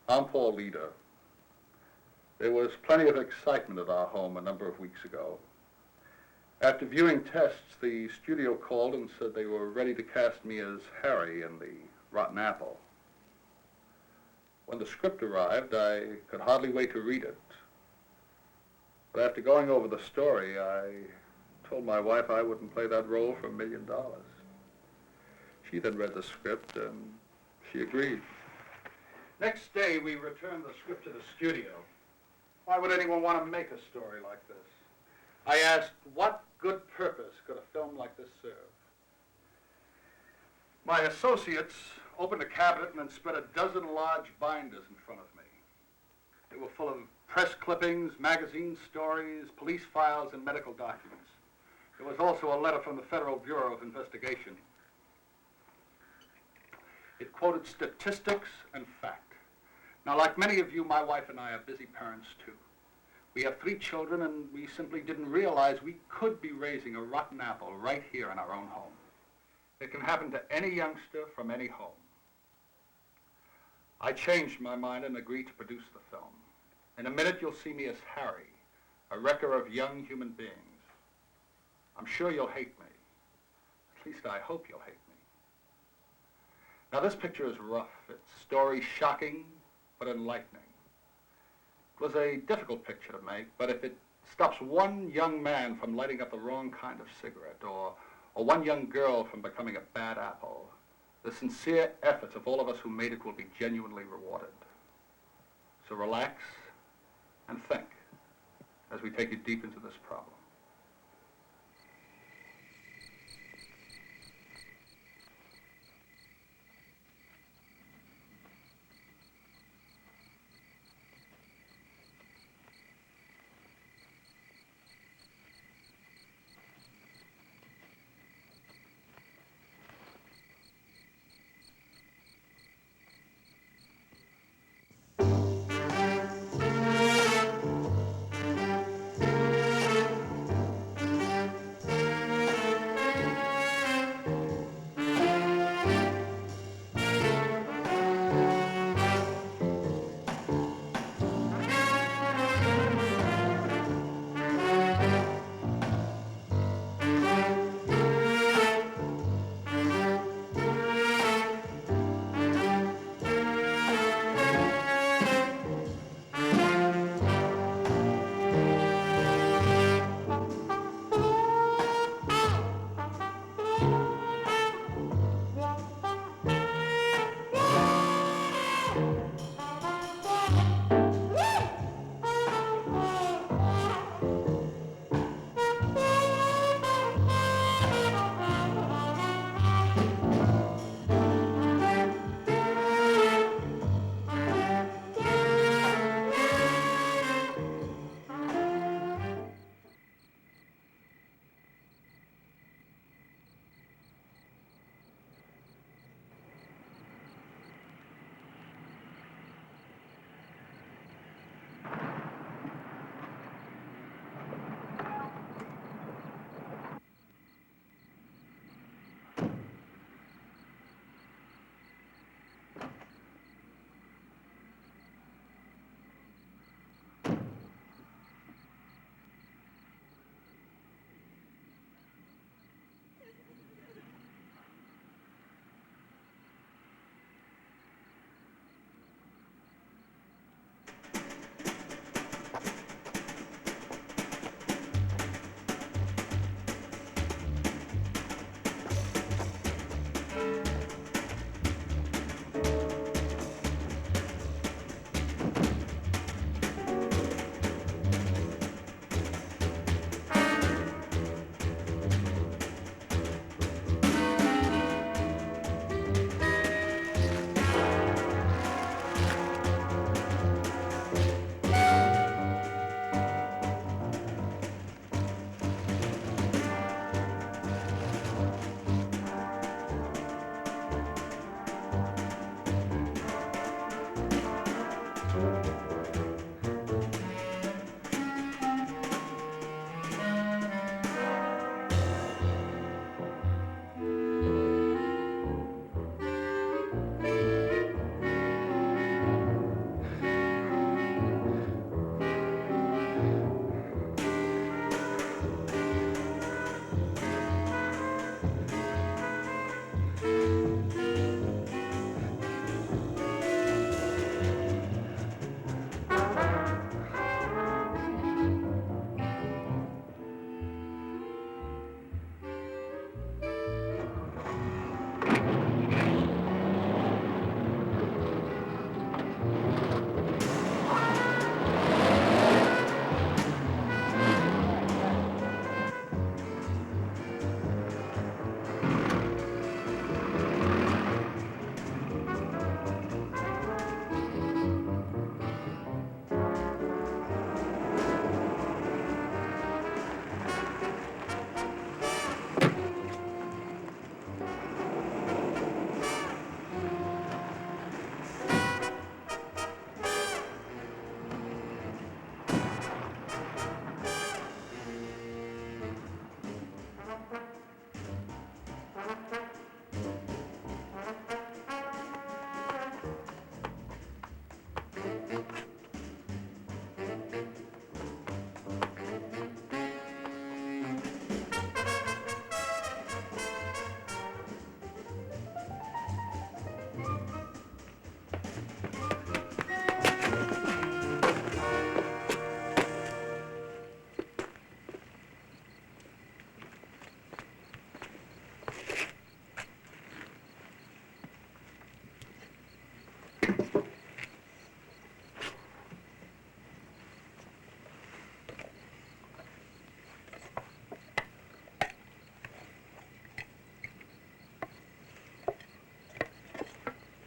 I'm Paul Leader. There was plenty of excitement at our home a number of weeks ago. After viewing tests, the studio called and said they were ready to cast me as Harry in The Rotten Apple. When the script arrived, I could hardly wait to read it. But after going over the story, I told my wife I wouldn't play that role for $1 million. She then read the script and she agreed. Next day, we returned the script to the studio. Why would anyone want to make a story like this? I asked, what good purpose could a film like this serve? My associates opened a cabinet and then spread a dozen large binders in front of me. They were full of press clippings, magazine stories, police files, and medical documents. There was also a letter from the Federal Bureau of Investigation. It quoted statistics and fact. Now, like many of you, my wife and I are busy parents, too. We have 3 children, and we simply didn't realize we could be raising a rotten apple right here in our own home. It can happen to any youngster from any home. I changed my mind and agreed to produce the film. In a minute, you'll see me as Harry, a wrecker of young human beings. I'm sure you'll hate me. At least I hope you'll hate me. Now, this picture is rough. Its story shocking, but enlightening. It was a difficult picture to make, but if it stops one young man from lighting up the wrong kind of cigarette, or one young girl from becoming a bad apple, the sincere efforts of all of us who made it will be genuinely rewarded. So relax and think as we take you deep into this problem.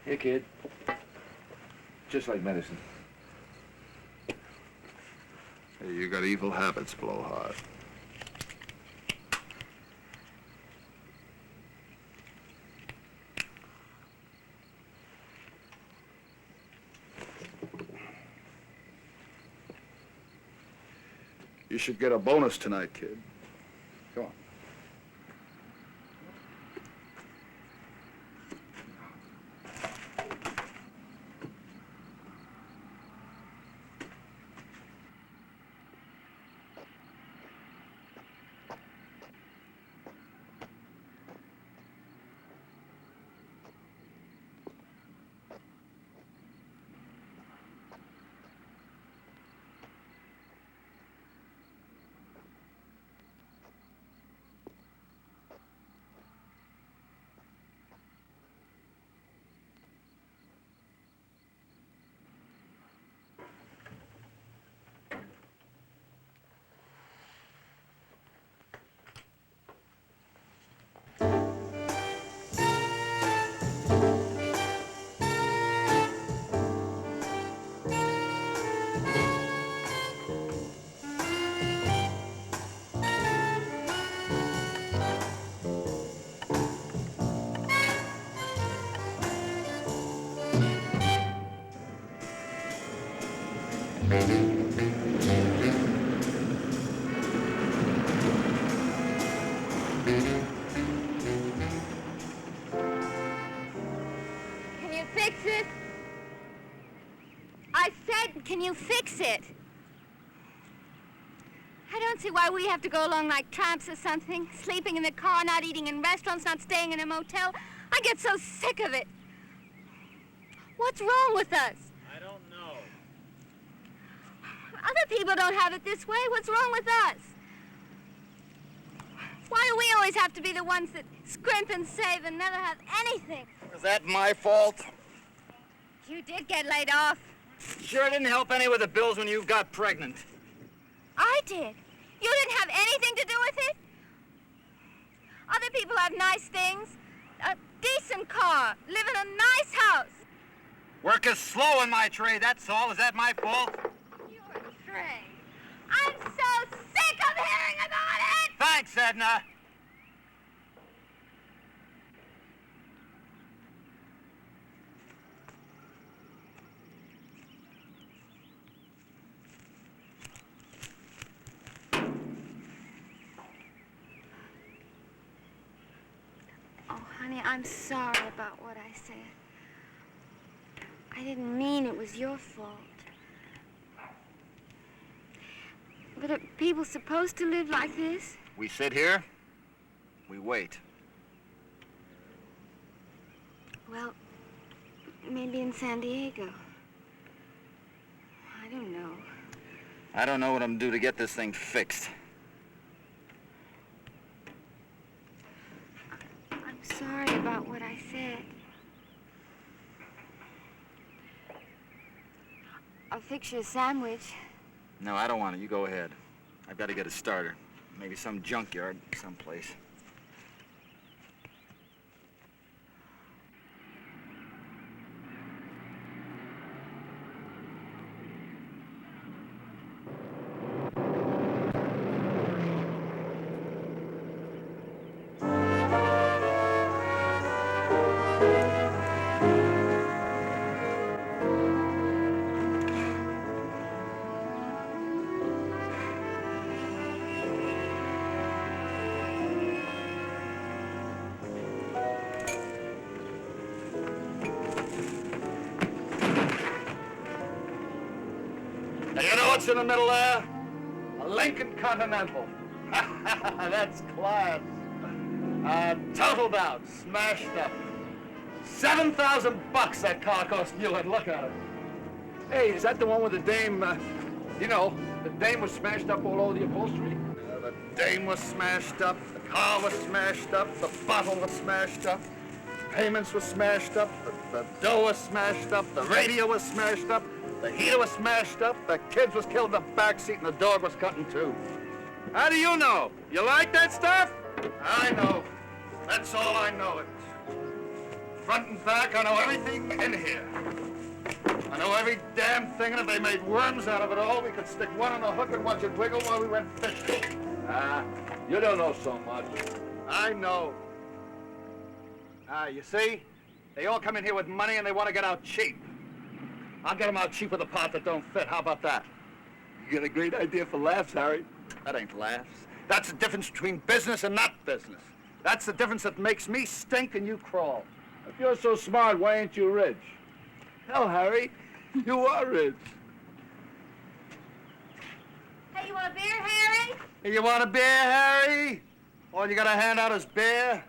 Here, kid. Just like medicine. Hey, you got evil habits, Blowhard. You should get a bonus tonight, kid. Come on. Can you fix it? I said, can you fix it? I don't see why we have to go along like tramps or something. Sleeping in the car, not eating in restaurants, not staying in a motel. I get so sick of it. What's wrong with us? I don't know. Other people don't have it this way. What's wrong with us? Why do we always have to be the ones that scrimp and save and never have anything? Is that my fault? You did get laid off. Sure didn't help any with the bills when you got pregnant. I did. You didn't have anything to do with it? Other people have nice things. A decent car. Live in a nice house. Work is slow in my trade, that's all. Is that my fault? Your trade. I'm so sick of hearing about it! Thanks, Edna. Oh, honey, I'm sorry about what I said. I didn't mean it was your fault. But are people supposed to live like this? We sit here, we wait. Well, maybe in San Diego. I don't know. I don't know what I'm due to get this thing fixed. I'm sorry about what I said. I'll fix you a sandwich. No, I don't want it. You go ahead. I've got to get a starter. Maybe some junkyard someplace. You know what's in the middle there? A Lincoln Continental. That's class. Totaled out, smashed up. $7,000 that car cost you, and look at it. Hey, is that the one with the dame, you know, the dame was smashed up all over the upholstery? The dame was smashed up, the car was smashed up, the bottle was smashed up, payments were smashed up, the dough was smashed up, the radio was smashed up, the heater was smashed up, the kids was killed in the back seat, and the dog was cut in two. How do you know? You like that stuff? I know. That's all I know. Front and back, I know everything in here. I know every damn thing, and if they made worms out of it all, we could stick one on the hook and watch it wiggle while we went fishing. You don't know so much. I know. You see? They all come in here with money and they want to get out cheap. I'll get them out cheap with a part that don't fit. How about that? You got a great idea for laughs, Harry. That ain't laughs. That's the difference between business and not business. That's the difference that makes me stink and you crawl. If you're so smart, why ain't you rich? Hell, Harry, you are rich. Hey, you want a beer, Harry? Hey, you want a beer, Harry? All you gotta hand out is beer?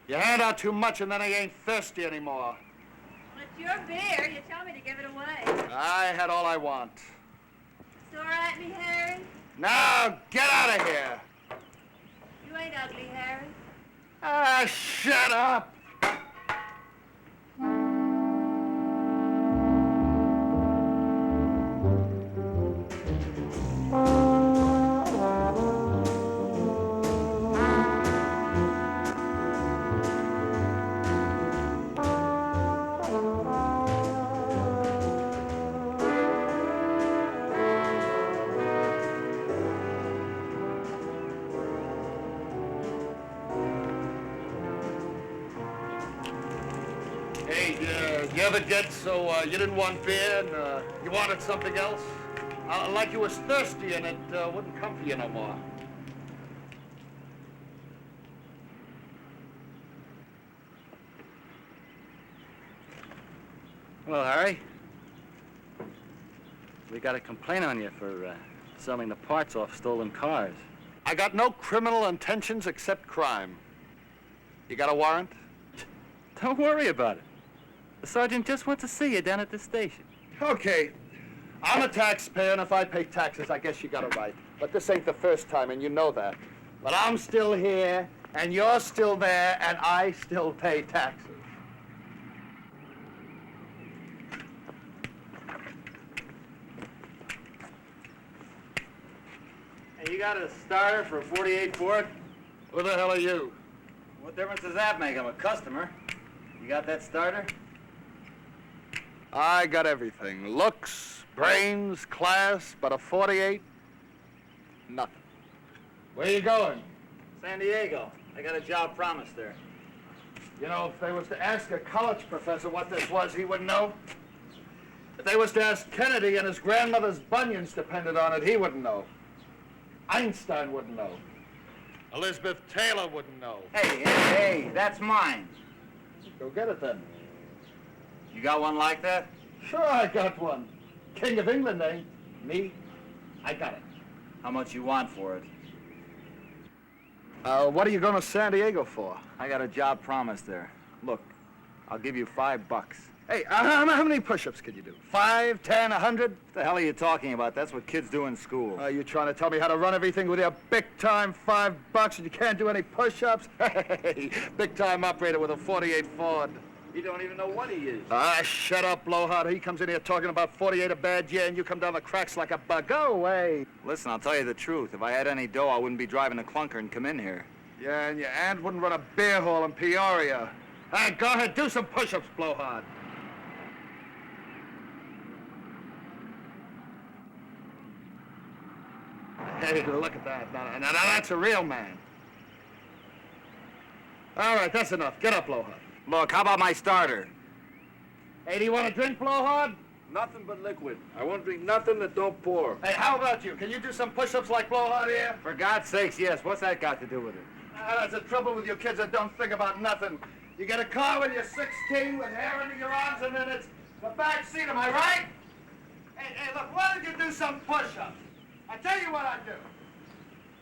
You hand out too much and then I ain't thirsty anymore. Well, it's your beer. You tell me to give it away. I had all I want. Sore at me, Harry? Now, get out of here. You ain't ugly, Harry. Ah, shut up. You ever get so you didn't want beer and you wanted something else? Like you was thirsty and it wouldn't come for you no more. Hello, Harry. We got a complaint on you for selling the parts off stolen cars. I got no criminal intentions except crime. You got a warrant? Don't worry about it. The sergeant just wants to see you down at the station. Okay. I'm a taxpayer, and if I pay taxes, I guess you got it right. But this ain't the first time, and you know that. But I'm still here, and you're still there, and I still pay taxes. Hey, you got a starter for a 48 Ford? Who the hell are you? What difference does that make? I'm a customer. You got that starter? I got everything. Looks, brains, class, but a 48? Nothing. Where you going? San Diego. I got a job promised there. You know, if they was to ask a college professor what this was, he wouldn't know. If they was to ask Kennedy and his grandmother's bunions depended on it, he wouldn't know. Einstein wouldn't know. Elizabeth Taylor wouldn't know. Hey, that's mine. Go get it then. You got one like that? Sure I got one. King of England, eh? Me? I got it. How much you want for it? What are you going to San Diego for? I got a job promised there. Look, I'll give you $5. Hey, how many push-ups can you do? 5, 10, 100? What the hell are you talking about? That's what kids do in school. Are you trying to tell me how to run everything with your big-time $5 and you can't do any push-ups? Hey, big-time operator with a 48 Ford. You don't even know what he is. Shut up, Blowhard. He comes in here talking about 48 a bad year, and you come down the cracks like a bug. Go away. Listen, I'll tell you the truth. If I had any dough, I wouldn't be driving a clunker and come in here. Yeah, and your aunt wouldn't run a beer hall in Peoria. Hey, go ahead, do some push-ups, Blowhard. Hey, look at that. Now, that's a real man. All right, that's enough. Get up, Blowhard. Look, how about my starter? Hey, do you want a drink, Blowhard? Nothing but liquid. I won't drink nothing that don't pour. Hey, how about you? Can you do some push-ups like Blowhard here? For God's sakes, yes. What's that got to do with it? That's the trouble with you kids that don't think about nothing. You get a car when you're 16 with hair under your arms, and then it's the back seat, am I right? Hey, look, why don't you do some push-ups? I tell you what I do.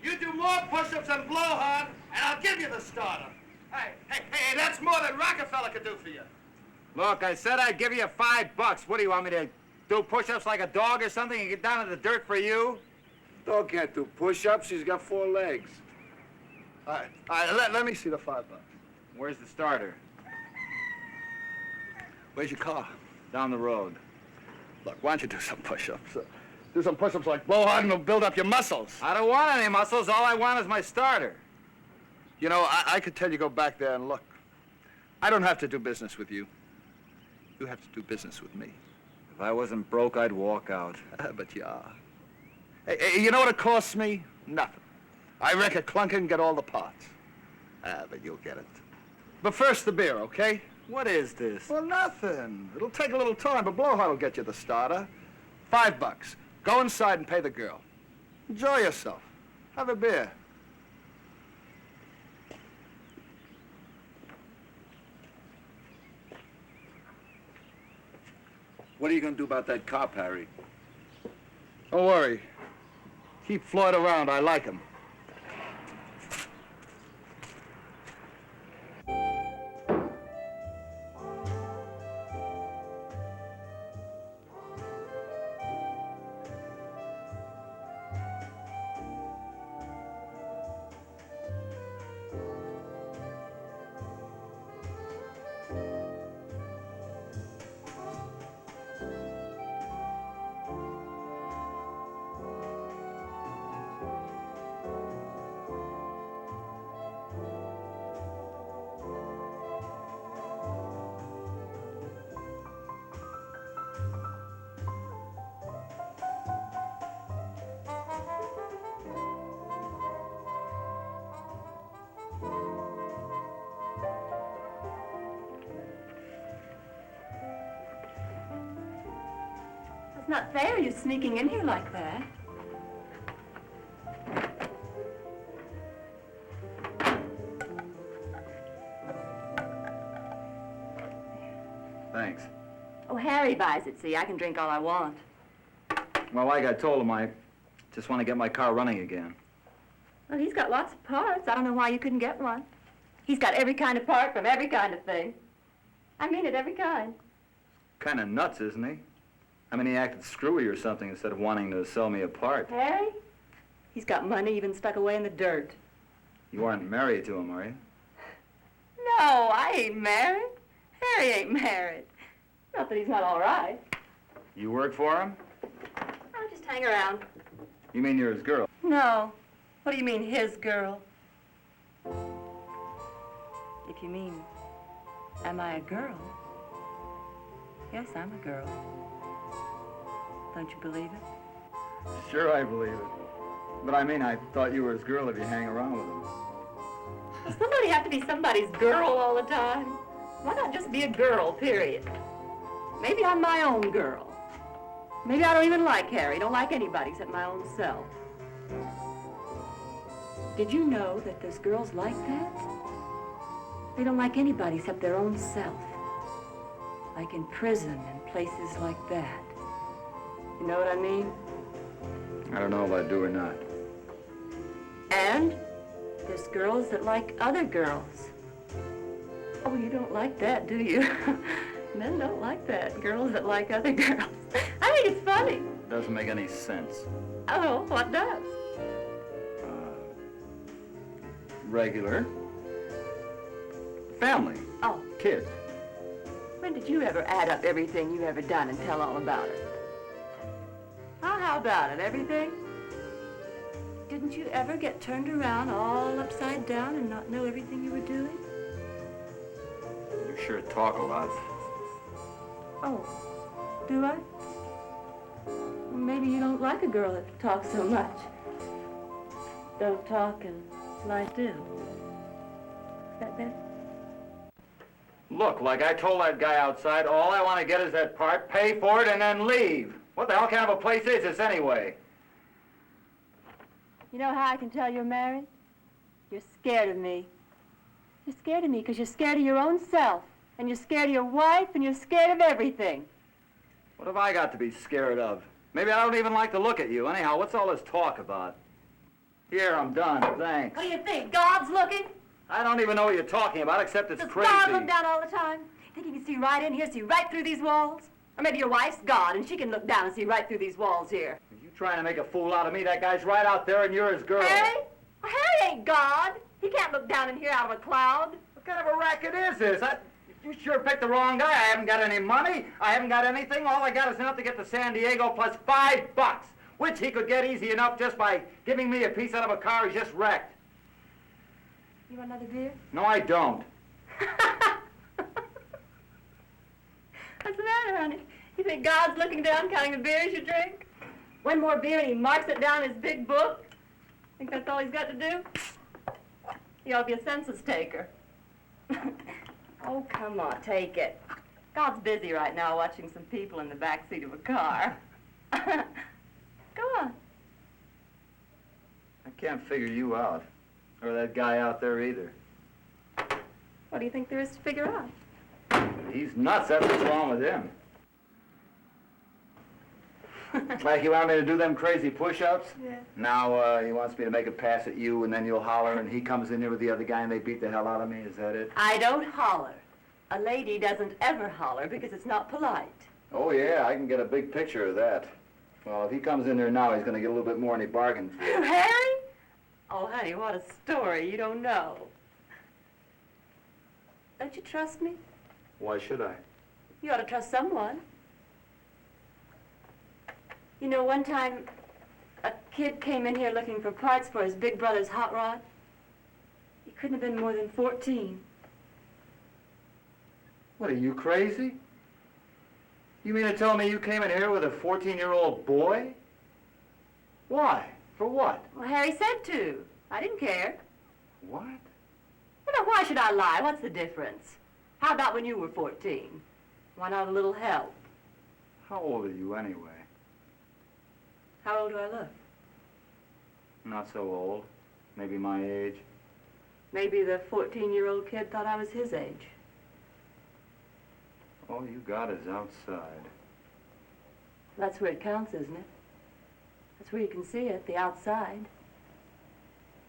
You do more push-ups than Blowhard, and I'll give you the starter. Hey, that's more than Rockefeller could do for you. Look, I said I'd give you $5. What do you want me to do, push-ups like a dog or something and get down in the dirt for you? Dog can't do push-ups. He's got 4 legs. All right, let me see the $5. Where's the starter? Where's your car? Down the road. Look, why don't you do some push-ups? Do some push-ups like Blowhard and it'll build up your muscles. I don't want any muscles. All I want is my starter. You know, I could tell you go back there and look. I don't have to do business with you. You have to do business with me. If I wasn't broke, I'd walk out. But you are. Hey, you know what it costs me? Nothing. I wreck a clunker and get all the parts. But you'll get it. But first the beer, okay? What is this? Well, nothing. It'll take a little time, but Blowhard will get you the starter. $5. Go inside and pay the girl. Enjoy yourself. Have a beer. What are you going to do about that cop, Harry? Don't worry. Keep Floyd around. I like him. It's not fair you sneaking in here like that. Thanks. Oh, Harry buys it, see? I can drink all I want. Well, like I told him, I just want to get my car running again. Well, he's got lots of parts. I don't know why you couldn't get one. He's got every kind of part from every kind of thing. I mean it, every kind. Kind of nuts, isn't he? I mean, he acted screwy or something instead of wanting to sell me a part. Harry? He's got money even stuck away in the dirt. You aren't married to him, are you? No, I ain't married. Harry ain't married. Not that he's not all right. You work for him? I'll just hang around. You mean you're his girl? No. What do you mean, his girl? If you mean, am I a girl? Yes, I'm a girl. Don't you believe it? Sure, I believe it. But I mean, I thought you were his girl if you hang around with him. Does somebody have to be somebody's girl all the time? Why not just be a girl, period? Maybe I'm my own girl. Maybe I don't even like Harry, don't like anybody except my own self. Did you know that there's girls like that? They don't like anybody except their own self. Like in prison and places like that. You know what I mean? I don't know if I do or not. And there's girls that like other girls. Oh, you don't like that, do you? Men don't like that. Girls that like other girls. I think it's funny. Doesn't make any sense. Oh, what does? Regular. Family. Oh, Kids. when did you ever add up everything you've ever done and tell all about it? How about it? Everything? Didn't you ever get turned around all upside down and not know everything you were doing? You sure talk a lot. Oh, do I? Well, maybe you don't like a girl that talks so much. Don't talk and lie do. Is that better? Look, like I told that guy outside, all I want to get is that part, pay for it, and then leave. What the hell kind of a place is this anyway? You know how I can tell you're married? You're scared of me. You're scared of me because you're scared of your own self. And you're scared of your wife, and you're scared of everything. What have I got to be scared of? Maybe I don't even like to look at you. Anyhow, what's all this talk about? Here, I'm done. Thanks. What do you think? God's looking? I don't even know what you're talking about, except it's Does crazy. God look down all the time? Think he can see right in here, see right through these walls? Or maybe your wife's God, and she can look down and see right through these walls here. If you're trying to make a fool out of me, that guy's right out there, and you're his girl. Harry? Well, Harry ain't God. He can't look down in here out of a cloud. What kind of a racket is this? You sure picked the wrong guy. I haven't got any money. I haven't got anything. All I got is enough to get to San Diego plus $5, which he could get easy enough just by giving me a piece out of a car he just wrecked. You want another beer? No, I don't. What's the matter, honey? You think God's looking down counting the beers you drink? One more beer and he marks it down in his big book? Think that's all he's got to do? He ought to be a census taker. Oh, come on, take it. God's busy right now watching some people in the back seat of a car. Go on. I can't figure you out. Or that guy out there either. What do you think there is to figure out? He's nuts, that's what's wrong with him. Like he wanted me to do them crazy push-ups? Yeah. Now he wants me to make a pass at you and then you'll holler and he comes in here with the other guy and they beat the hell out of me, is that it? I don't holler. A lady doesn't ever holler because it's not polite. Oh yeah, I can get a big picture of that. Well, if he comes in there now, he's gonna get a little bit more than he bargained for. Harry? Oh, honey, what a story. You don't know. Don't you trust me? Why should I? You ought to trust someone. You know, one time, a kid came in here looking for parts for his big brother's hot rod. He couldn't have been more than 14. What, are you crazy? You mean to tell me you came in here with a 14-year-old boy? Why? For what? Well, Harry said to. I didn't care. What? Well, now, why should I lie? What's the difference? How about when you were 14? Why not a little help? How old are you anyway? How old do I look? Not so old. Maybe my age. Maybe the 14-year-old kid thought I was his age. All you got is outside. That's where it counts, isn't it? That's where you can see it, the outside.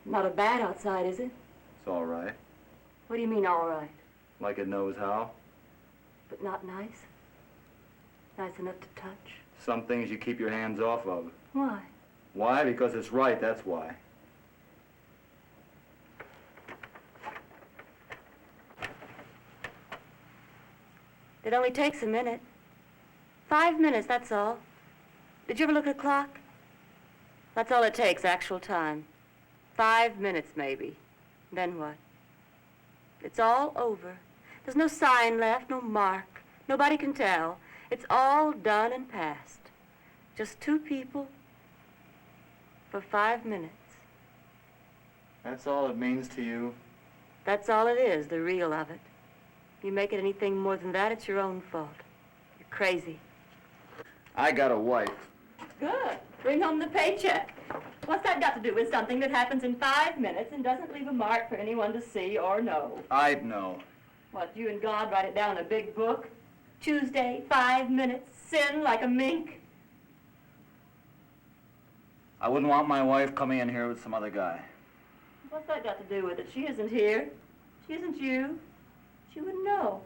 Not a bad outside, is it? It's all right. What do you mean, all right? Like it knows how. But not nice? Nice enough to touch? Some things you keep your hands off of. Why? Why? Because it's right, that's why. It only takes a minute. 5 minutes, that's all. Did you ever look at a clock? That's all it takes, actual time. 5 minutes, maybe. Then what? It's all over. There's no sign left, no mark. Nobody can tell. It's all done and past. Just two people for 5 minutes. That's all it means to you? That's all it is, the real of it. If you make it anything more than that, it's your own fault. You're crazy. I got a wife. Good. Bring home the paycheck. What's that got to do with something that happens in 5 minutes and doesn't leave a mark for anyone to see or know? I'd know. What, you and God write it down in a big book? Tuesday, 5 minutes, sin like a mink? I wouldn't want my wife coming in here with some other guy. What's that got to do with it? She isn't here. She isn't you. She wouldn't know.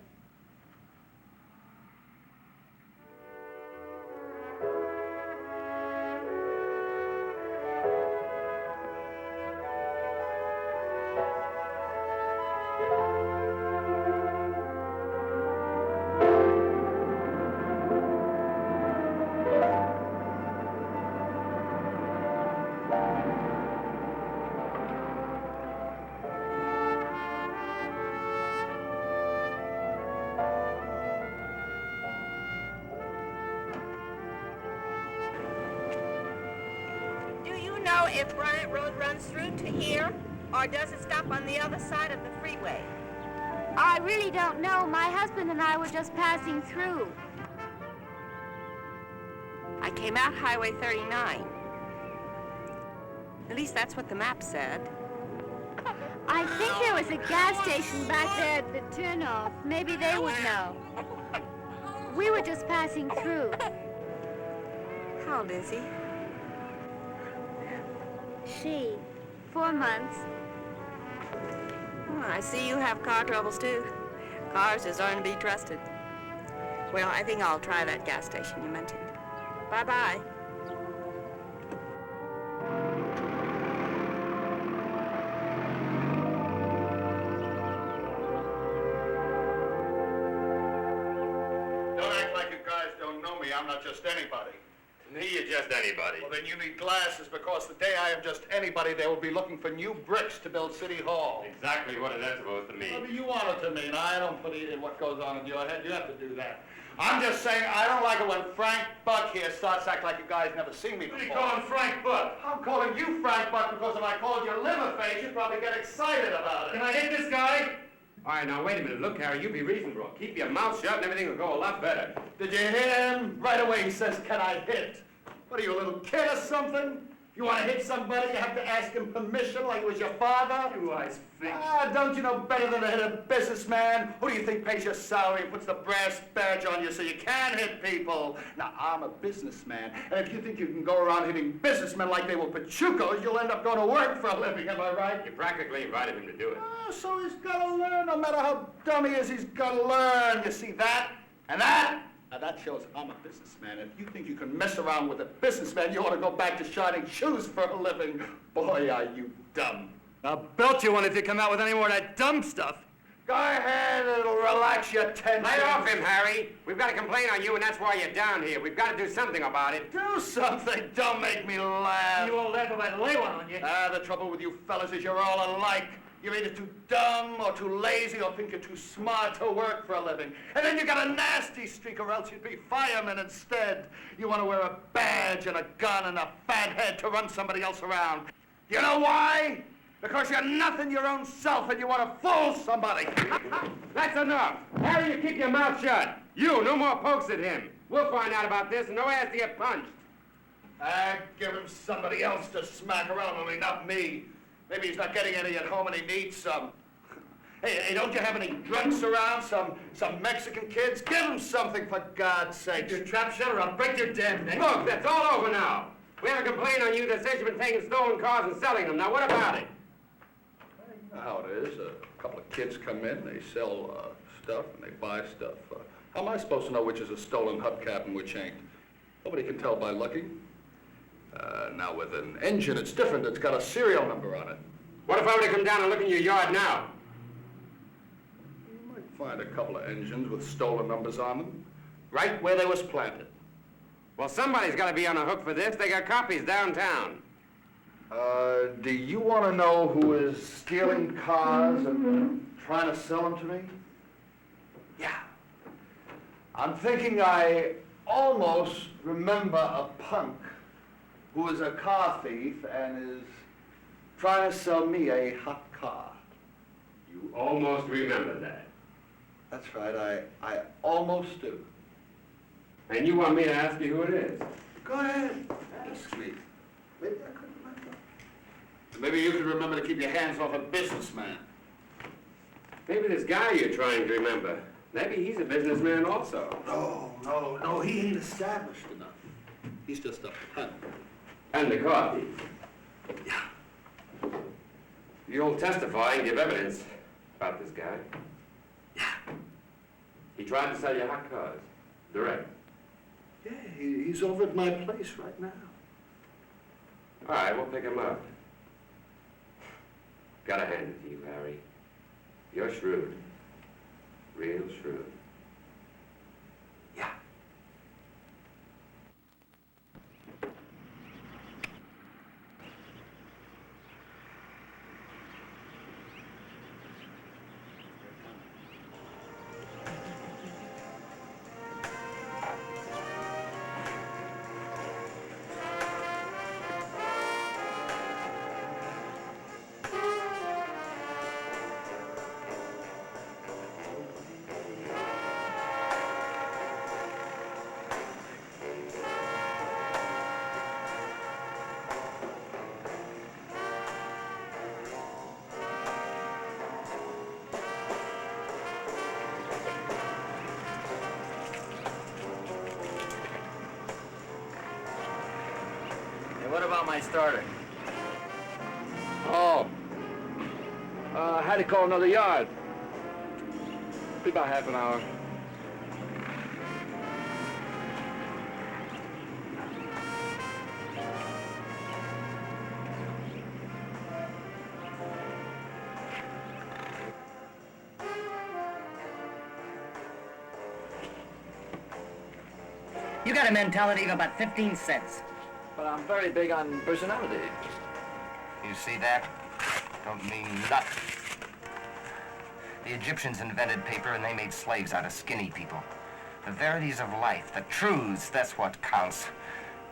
If Bryant Road runs through to here, or does it stop on the other side of the freeway? I really don't know. My husband and I were just passing through. I came out Highway 39. At least that's what the map said. I think there was a gas station back there at the turnoff. Maybe they would know. We were just passing through. How old is he? She, 4 months. Oh, I see you have car troubles, too. Cars just aren't to be trusted. Well, I think I'll try that gas station you mentioned. Bye-bye. Don't act like you guys don't know me. I'm not just anybody. To me, you're just anybody. Well, then you need glasses, because the day I am just anybody, they will be looking for new bricks to build City Hall. Exactly what is that supposed to mean? Well, you want it to mean. I don't put it in what goes on in your head. You have to do that. I'm just saying I don't like it when Frank Buck here starts acting like a guy's never seen me before. What are you calling Frank Buck? I'm calling you Frank Buck because if I called you liver face, you'd probably get excited about it. Can I hit this guy? All right, now, wait a minute. Look, Harry, you be reasonable. Keep your mouth shut and everything will go a lot better. Did you hear him? Right away he says, can I hit? What are you, a little kid or something? You want to hit somebody, you have to ask him permission like it was your father? You eyes think. Ah, don't you know better than to hit a businessman? Who do you think pays your salary and puts the brass badge on you so you can hit people? Now, I'm a businessman, and if you think you can go around hitting businessmen like they were pachucos, you'll end up going to work for a living, am I right? You practically invited him to do it. Ah, so he's got to learn. No matter how dumb he is, he's got to learn. You see that? And that? Now, that shows I'm a businessman. If you think you can mess around with a businessman, you ought to go back to shining shoes for a living. Boy, are you dumb. I'll belt you one if you come out with any more of that dumb stuff. Go ahead, it'll relax your tension. Lay off him, Harry. We've got a complaint on you, and that's why you're down here. We've got to do something about it. Do something. Don't make me laugh. You won't laugh if I lay one on you. Ah, the trouble with you fellas is you're all alike. You're either too dumb or too lazy or think you're too smart to work for a living. And then you got a nasty streak or else you'd be firemen instead. You want to wear a badge and a gun and a fat head to run somebody else around. You know why? Because you're nothing your own self and you want to fool somebody. That's enough. Harry, you keep your mouth shut. You, no more pokes at him. We'll find out about this and no ass to get punched. Give him somebody else to smack around, only not me. Maybe he's not getting any at home and he needs some. Hey, don't you have any drunks around? Some Mexican kids? Give him something, for God's sake. Your trap shutter, I'll break your damn neck. Look, that's all over now. We have a complaint on you that says you've been taking stolen cars and selling them. Now, what about it? You know how it is. A couple of kids come in, they sell stuff, and they buy stuff. How am I supposed to know which is a stolen hubcap and which ain't? Nobody can tell by looking. Now, with an engine, it's different. It's got a serial number on it. What if I were to come down and look in your yard now? You might find a couple of engines with stolen numbers on them, right where they was planted. Well, somebody's got to be on the hook for this. They got copies downtown. Do you want to know who is stealing cars and trying to sell them to me? Yeah. I'm thinking I almost remember a punk who is a car thief and is trying to sell me a hot car. You almost remember that. That's right, I almost do. And you want me to ask you who it is? Go ahead, ask me. Maybe I could remember. Maybe you could remember to keep your hands off a businessman. Maybe this guy you're trying to remember. Maybe he's a businessman also. No, he ain't established enough. He's just a punk. And the car thief. Yeah. You'll testify and give evidence about this guy. Yeah. He tried to sell you hot cars. Direct. Yeah, he's over at my place right now. All right, we'll pick him up. Gotta hand it to you, Harry. You're shrewd. Real shrewd. Yeah. What about my starter? I had to call another yard. Be about half an hour. You got a mentality of about 15 cents. But I'm very big on personality. You see that? Don't mean nothing. The Egyptians invented paper and they made slaves out of skinny people. The verities of life, the truths, that's what counts.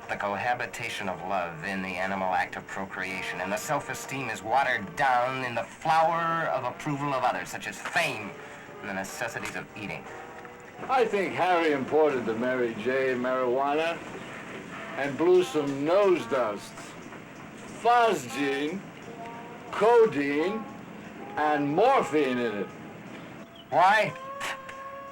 The cohabitation of love in the animal act of procreation, and the self-esteem is watered down in the flower of approval of others, such as fame and the necessities of eating. I think Harry imported the Mary J. marijuana and blew some nose dust. Phosgene, codeine, and morphine in it. Why?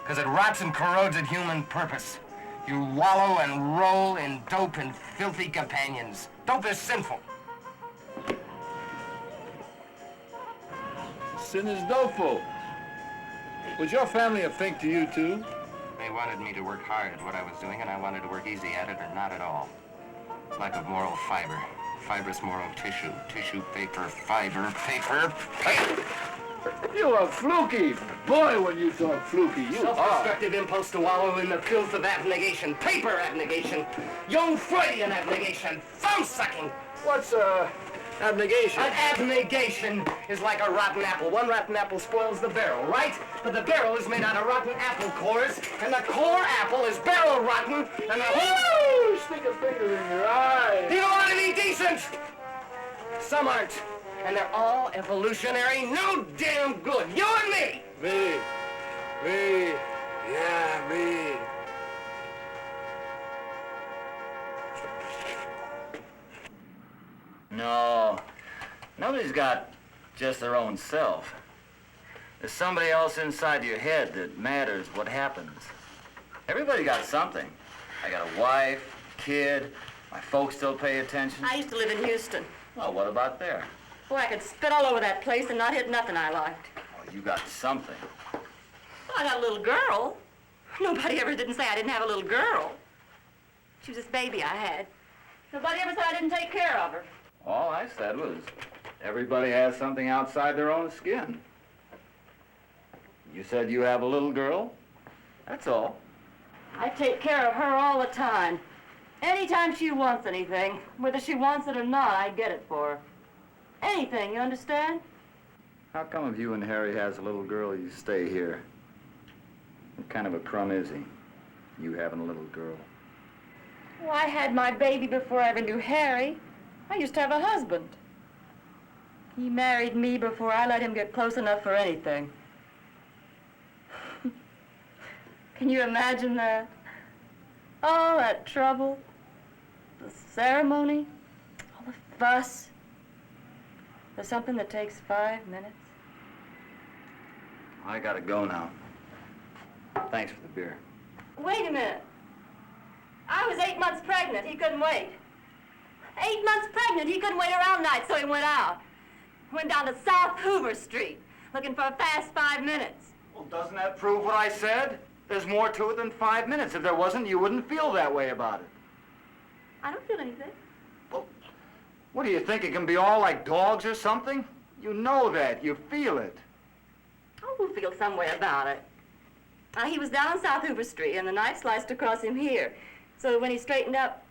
Because it rots and corrodes at human purpose. You wallow and roll in dope and filthy companions. Dope is sinful. Sin is dopeful. Was your family a fink to you, too? They wanted me to work hard at what I was doing, and I wanted to work easy at it or not at all. Lack of moral fiber. Fibrous moral tissue. Tissue, paper, fiber, paper, paper. You are fluky. Boy, when you talk fluky, you are. Self-destructive impulse to wallow in the filth of abnegation. Paper abnegation. Young Freudian abnegation. Thumb-sucking. What's, abnegation? An abnegation is like a rotten apple. One rotten apple spoils the barrel, right? But the barrel is made out of rotten apple cores, and the core apple is barrel rotten, and the whole... Ooh, stick a finger in your eye. You don't want to be decent! Some aren't. And they're all evolutionary, no damn good. You and me! Me. Yeah, me. No, nobody's got just their own self. There's somebody else inside your head that matters what happens. Everybody got something. I got a wife, kid, my folks still pay attention. I used to live in Houston. Well, what about there? Boy, I could spit all over that place and not hit nothing I liked. Oh, you got something. Well, I got a little girl. Nobody ever didn't say I didn't have a little girl. She was this baby I had. Nobody ever said I didn't take care of her. All I said was, everybody has something outside their own skin. You said you have a little girl? That's all. I take care of her all the time. Anytime she wants anything, whether she wants it or not, I get it for her. Anything, you understand? How come if you and Harry has a little girl, you stay here? What kind of a crumb is he? You having a little girl? Well, I had my baby before I ever knew Harry. I used to have a husband. He married me before I let him get close enough for anything. Can you imagine that? All that trouble, the ceremony, all the fuss, for something that takes 5 minutes. I gotta go now. Thanks for the beer. Wait a minute. I was 8 months pregnant. He couldn't wait. 8 months pregnant. He couldn't wait around nights, so he went out. Went down to South Hoover Street, looking for a fast 5 minutes. Well, doesn't that prove what I said? There's more to it than 5 minutes. If there wasn't, you wouldn't feel that way about it. I don't feel anything. Well, what do you think? It can be all like dogs or something? You know that. You feel it. Oh, we'll feel some way about it. He was down on South Hoover Street, and the knife sliced across him here. So when he straightened up,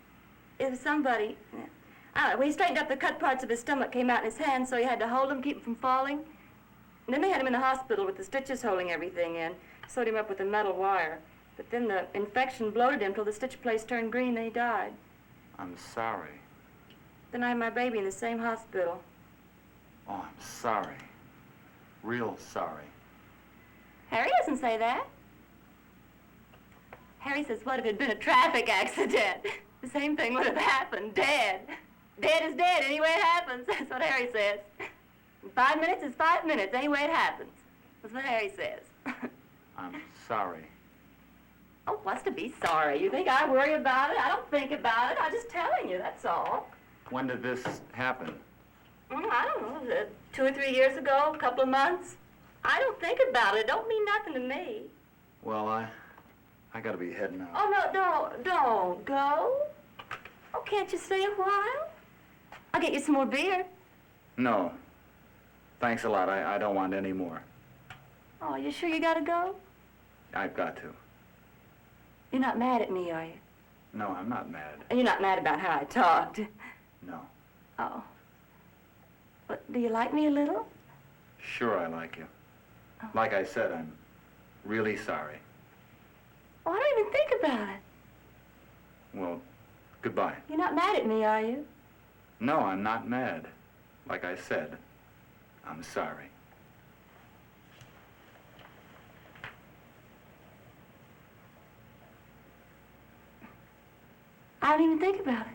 it was somebody. I don't know, when he straightened up, the cut parts of his stomach came out in his hand, so he had to hold him, keep him from falling. And then they had him in the hospital with the stitches holding everything in, sewed him up with a metal wire. But then the infection bloated him till the stitch place turned green, then he died. I'm sorry. Then I had my baby in the same hospital. Oh, I'm sorry. Real sorry. Harry doesn't say that. Harry says, what if it had been a traffic accident? The same thing would have happened, dead. Dead is dead, any way it happens. That's what Harry says. 5 minutes is 5 minutes, any way it happens. That's what Harry says. I'm sorry. Oh, what's to be sorry? You think I worry about it? I don't think about it. I'm just telling you, that's all. When did this happen? I don't know, 2 or 3 years ago, a couple of months. I don't think about it. It don't mean nothing to me. Well, I gotta be heading out. Oh, no, don't go. Oh, can't you stay a while? I'll get you some more beer. No. Thanks a lot. I don't want any more. Oh, you sure you gotta go? I've got to. You're not mad at me, are you? No, I'm not mad. And you're not mad about how I talked? No. Oh. But do you like me a little? Sure I like you. Like I said, I'm really sorry. Oh, I don't even think about it. Well, goodbye. You're not mad at me, are you? No, I'm not mad. Like I said, I'm sorry. I don't even think about it.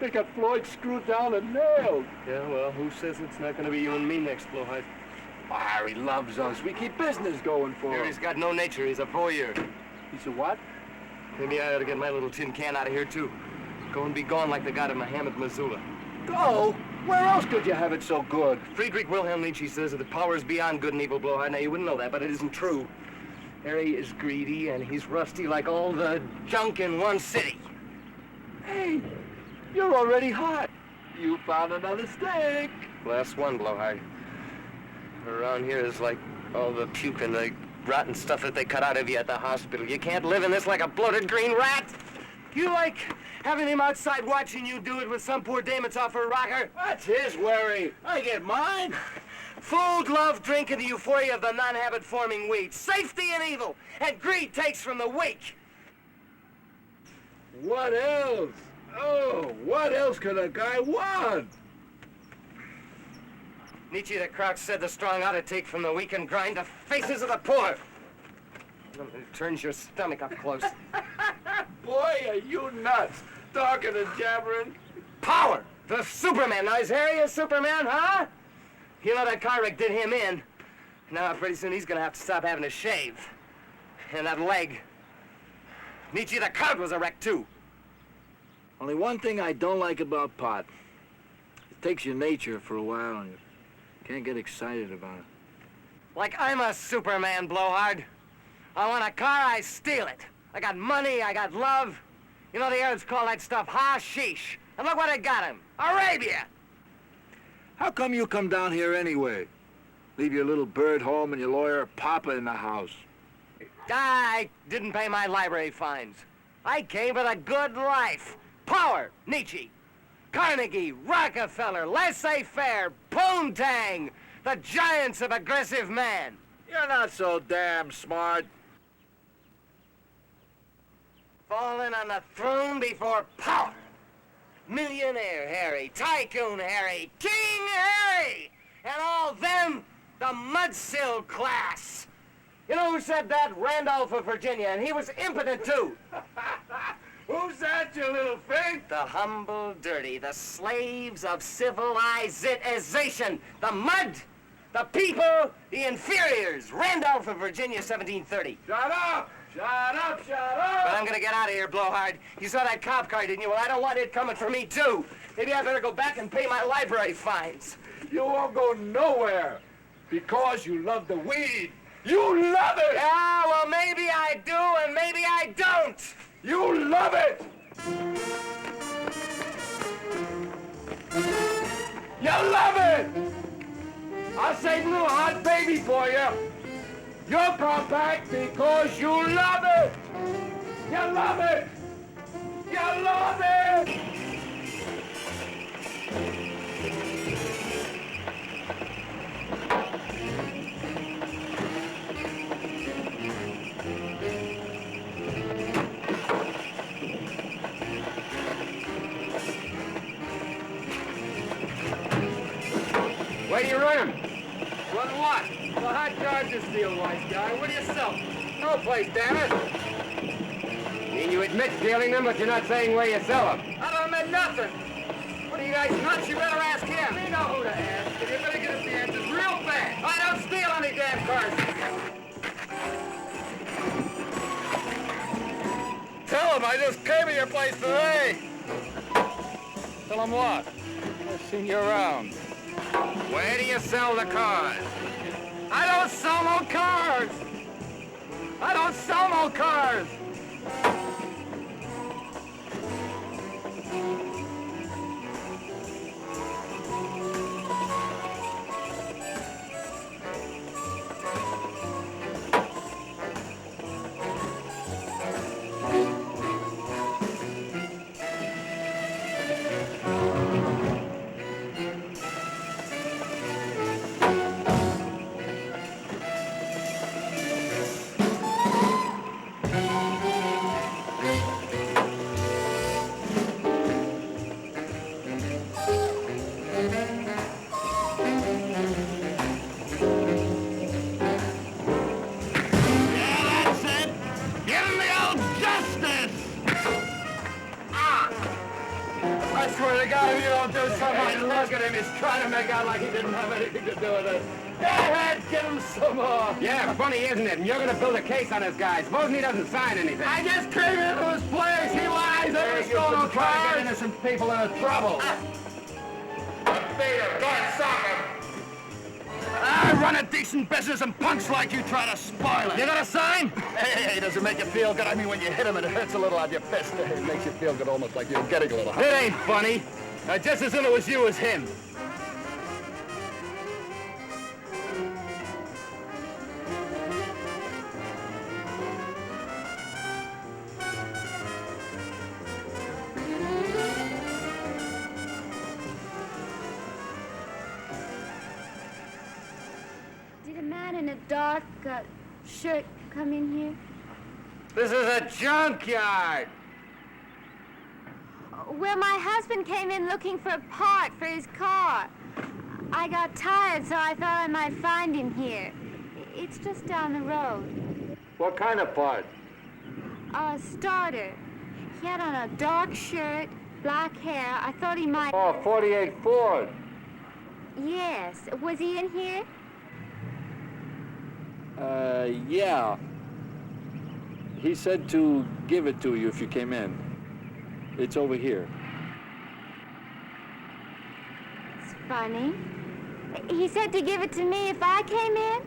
They got Floyd screwed down and nailed. Yeah, well, who says it's not going to be you and me next, Blowhard? Oh, Harry loves us. We keep business going for him. Harry's got no nature. He's a voyeur. He's a what? Maybe I ought to get my little tin can out of here, too. Go and be gone like the god of Muhammad Missoula. Go? Where else could you have it so good? Friedrich Wilhelm Nietzsche says that the power is beyond good and evil, Blowhard. Now, you wouldn't know that, but it isn't true. Harry is greedy, and he's rusty like all the junk in one city. Hey, you're already hot. You found another steak. Last one, Blowhard. Around here is like all the puke and the rotten stuff that they cut out of you at the hospital. You can't live in this like a bloated green rat. You like having him outside watching you do it with some poor dame that's off her rocker? That's his worry. I get mine. Food, love, drink, and the euphoria of the non-habit-forming weed. Safety and evil, and greed takes from the weak. What else? Oh, what else could a guy want? Nietzsche the Crouch said the strong ought to take from the weak and grind the faces of the poor. It turns your stomach up close. Boy, are you nuts, talking and jabbering. Power! The Superman. Now, is Harry a Superman, huh? You know that car wreck did him in. Now, pretty soon he's gonna have to stop having to shave. And that leg. Nietzsche the Crouch was a wreck, too. Only one thing I don't like about pot. It takes your nature for a while and you can't get excited about it. Like I'm a Superman, Blowhard. I want a car, I steal it. I got money, I got love. You know the Arabs call that stuff hashish. And look what I got him. Arabia! How come you come down here anyway? Leave your little bird home and your lawyer Papa in the house. I didn't pay my library fines. I came for the good life. Power, Nietzsche. Carnegie, Rockefeller, laissez-faire, Poontang, the giants of aggressive man. You're not so damn smart. Fallen on the throne before power. Millionaire Harry, Tycoon Harry, King Harry, and all them, the mudsill class. You know who said that? Randolph of Virginia, and he was impotent too. Who's that, you little fink? The humble, dirty, the slaves of civilization, the mud, the people, the inferiors. Randolph of Virginia, 1730. Shut up! Shut up! Shut up! But I'm gonna get out of here, Blowhard. You saw that cop car, didn't you? Well, I don't want it coming for me, too. Maybe I better go back and pay my library fines. You won't go nowhere because you love the weed. You love it! Yeah, well, maybe I do and maybe I don't. You love it! You love it! I'll save a little hot baby for you. You're compact because you love it! You love it! You love it! Where do you run him? Run what? The hot Dodger deal, white guy. What do you sell? No place, damn it. mean? You admit stealing them, but you're not saying where you sell them. I don't admit nothing. What are you guys nuts? You better ask him. We know who to ask. You better get us the answers real fast. I don't steal any damn cars. Tell him I just came to your place today. Tell him what? I've seen you around. Where do you sell the cars? I don't sell no cars. I don't sell no cars. Look at him, he's trying to make out like he didn't have anything to do with it. Go ahead, give him some more. Yeah, funny, isn't it? And you're gonna build a case on this guy. Supposing he doesn't sign anything. I just came into his place, he lies, every stole no cars. Get innocent people into trouble. Peter, go and sock him. I run a decent business and punks like you try to spoil it. You got a sign? Hey, does it make you feel good? I mean, when you hit him, it hurts a little on your fist. It makes you feel good, almost like you're getting a little hurt. It ain't funny. Just as soon it was you as him. Did a man in a dark shirt come in here? This is a junkyard. Well, my husband came in looking for a part for his car. I got tired, so I thought I might find him here. It's just down the road. What kind of part? A starter. He had on a dark shirt, black hair. I thought he might... Oh, 48 Ford. Yes. Was he in here? Yeah. He said to give it to you if you came in. It's over here. It's funny. He said to give it to me if I came in?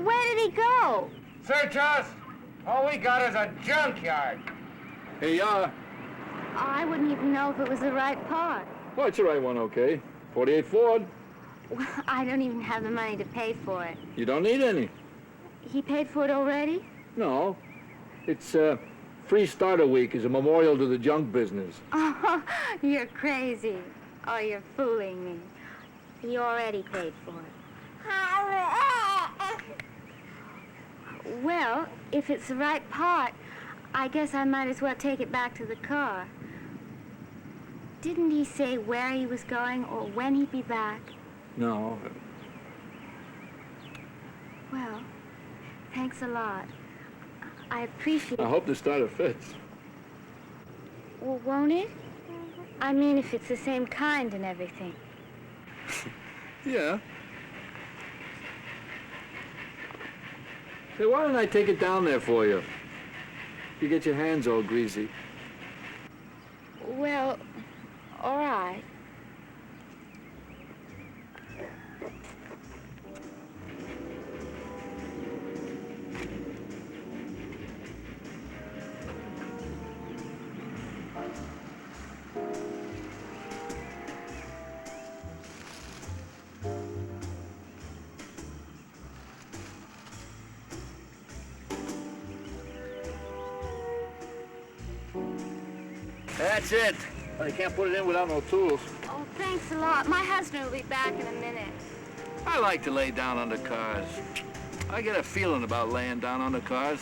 Where did he go? Search us. All we got is a junkyard. Here you are. I wouldn't even know if it was the right part. Oh, it's the right one, okay. 48 Ford. Well, I don't even have the money to pay for it. You don't need any. He paid for it already? No. It's, Free Starter Week is a memorial to the junk business. Oh, you're crazy. Oh, you're fooling me. He already paid for it. Well, if it's the right part, I guess I might as well take it back to the car. Didn't he say where he was going or when he'd be back? No. Well, thanks a lot. I appreciate it. I hope the starter fits. Well, won't it? I mean, if it's the same kind and everything. Yeah. Hey, why don't I take it down there for you? You get your hands all greasy. Well, all right. That's it. I can't put it in without no tools. Oh, thanks a lot. My husband will be back in a minute. I like to lay down under cars. I get a feeling about laying down under cars.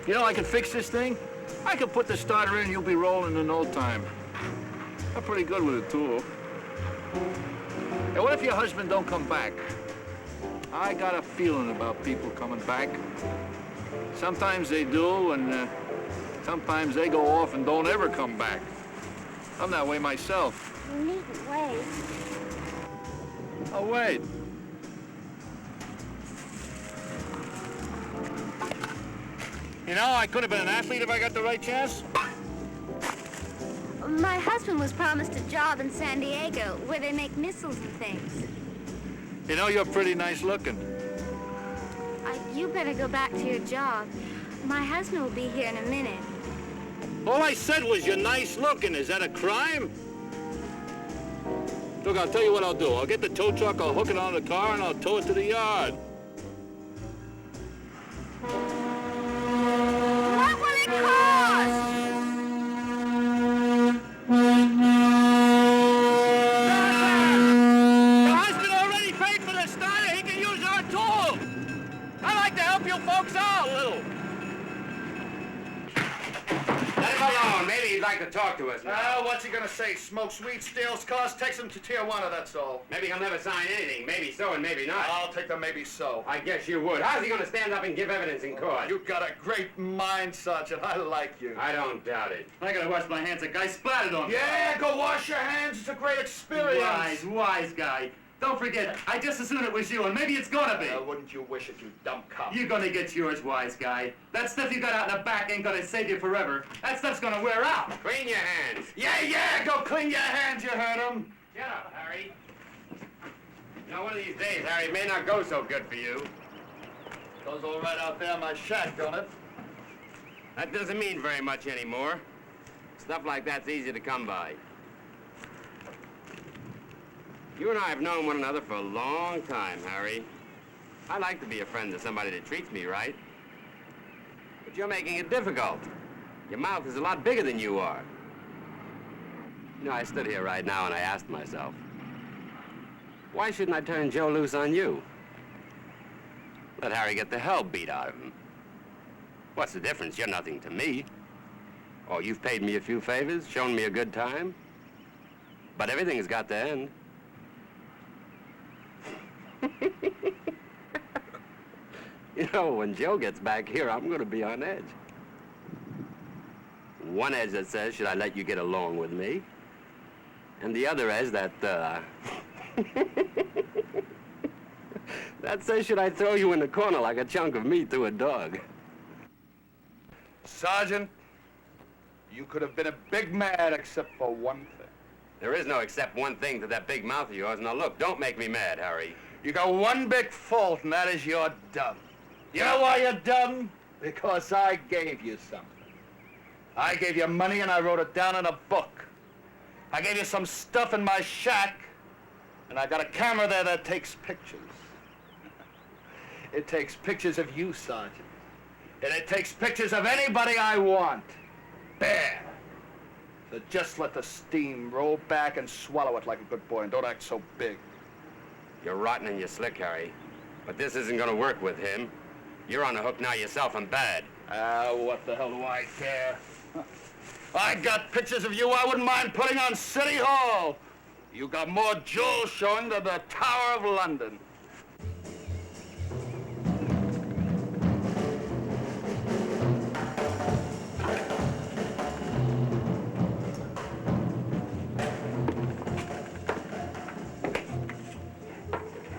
You know, I can fix this thing. I can put the starter in, you'll be rolling in no time. I'm pretty good with a tool. And what if your husband don't come back? I got a feeling about people coming back. Sometimes they do, and Sometimes they go off and don't ever come back. I'm that way myself. You needn't wait. I'll wait. You know, I could have been an athlete if I got the right chance. My husband was promised a job in San Diego where they make missiles and things. You know, you're pretty nice looking. You better go back to your job. My husband will be here in a minute. All I said was you're nice looking. Is that a crime? Look, I'll tell you what I'll do. I'll get the tow truck, I'll hook it on the car, and I'll tow it to the yard. What will it cost? Your husband already paid for the starter. He can use our tool. I like to help you folks out a little. Let him alone. Maybe he'd like to talk to us now. What's he gonna say? Smokes weed, steals cars, takes them to Tijuana, that's all. Maybe he'll never sign anything. Maybe so and maybe not. I'll take the maybe so. I guess you would. How's he gonna stand up and give evidence in court? You've got a great mind, Sergeant. I like you. I don't doubt it. I gotta wash my hands. A guy splattered on me. Yeah, go wash your hands. It's a great experience. Wise guy. Don't forget, I just as soon it was you, and maybe it's gonna be. Wouldn't you wish it, you dumb cop? You're gonna get yours, wise guy. That stuff you got out in the back ain't gonna save you forever. That stuff's gonna wear out. Clean your hands. Yeah, go clean your hands, you heard him. Shut up, Harry. You know, one of these days, Harry, it may not go so good for you. Goes all right out there in my shack, don't it? That doesn't mean very much anymore. Stuff like that's easy to come by. You and I have known one another for a long time, Harry. I like to be a friend to somebody that treats me right. But you're making it difficult. Your mouth is a lot bigger than you are. You know, I stood here right now and I asked myself, why shouldn't I turn Joe loose on you? Let Harry get the hell beat out of him. What's the difference? You're nothing to me. Oh, you've paid me a few favors, shown me a good time. But everything's got to end. You know, when Joe gets back here, I'm going to be on edge. One edge that says, should I let you get along with me? And the other edge that, that says, should I throw you in the corner like a chunk of meat to a dog? Sergeant, you could have been a big man except for one thing. There is no except one thing to that big mouth of yours. Now look, don't make me mad, Harry. You got one big fault, and that is you're dumb. You know why you're dumb? Because I gave you something. I gave you money and I wrote it down in a book. I gave you some stuff in my shack, and I got a camera there that takes pictures. It takes pictures of you, Sergeant. And it takes pictures of anybody I want. There. So just let the steam roll back and swallow it like a good boy, and don't act so big. You're rotten and you're slick, Harry. But this isn't going to work with him. You're on the hook now yourself and bad. What the hell do I care? I got pictures of you I wouldn't mind putting on City Hall. You got more jewels showing than the Tower of London.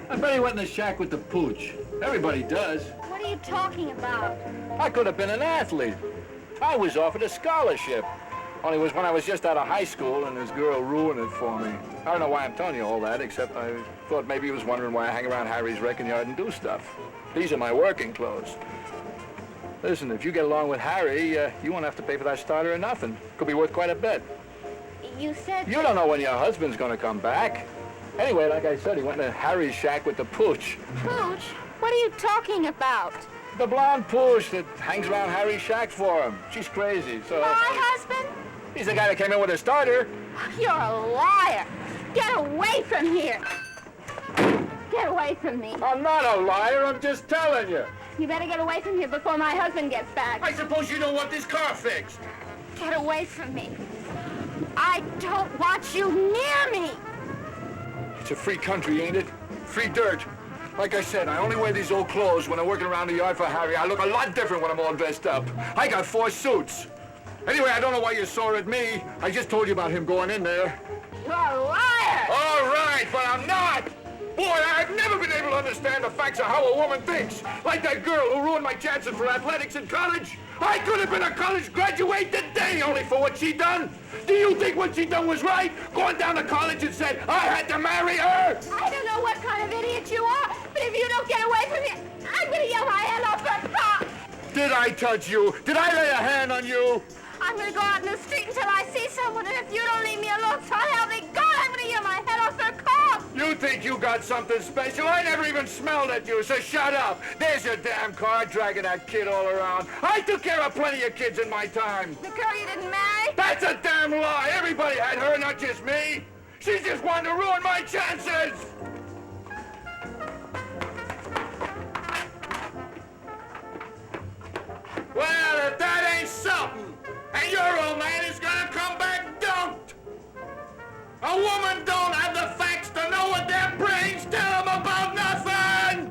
I bet he went in the shack with the pooch. Everybody does. What are you talking about? I could have been an athlete. I was offered a scholarship. Only it was when I was just out of high school and this girl ruined it for me. I don't know why I'm telling you all that, except I thought maybe he was wondering why I hang around Harry's wrecking yard and do stuff. These are my working clothes. Listen, if you get along with Harry, you won't have to pay for that starter or nothing. Could be worth quite a bit. You said... You don't know when your husband's gonna come back. Anyway, like I said, he went to Harry's shack with the pooch. Pooch? What are you talking about? The blonde pooch that hangs around Harry's shack for him. She's crazy, so... My husband? He's the guy that came in with a starter. You're a liar. Get away from here. Get away from me. I'm not a liar, I'm just telling you. You better get away from here before my husband gets back. I suppose you don't want this car fixed. Get away from me. I don't want you near me. It's a free country, ain't it? Free dirt. Like I said, I only wear these old clothes when I'm working around the yard for Harry. I look a lot different when I'm all dressed up. I got 4 suits. Anyway, I don't know why you're sore at me. I just told you about him going in there. You're a liar! All right, but I'm not. Boy, I've never been able to understand the facts of how a woman thinks. Like that girl who ruined my chances for athletics in college. I could have been a college graduate today only for what she done. Do you think what she done was right? Going down to college and said, I had to marry her? I don't know what kind of idiot you are, but if you don't get away from me, I'm gonna yell my head off for a cop. Did I touch you? Did I lay a hand on you? I'm gonna go out in the street until I see someone, and if you don't leave me alone, so help me God, I'm gonna yell my head off for a cop. You think you got something special? I never even smelled at you, so shut up. There's your damn car dragging that kid all around. I took care of plenty of kids in my time. The girl you didn't marry? That's a damn lie. Everybody had her, not just me. She just wanted to ruin my chances. Well, if that ain't something, and your old man is gonna come back dumped. A woman don't have the facts to know what their brains tell them about nothing!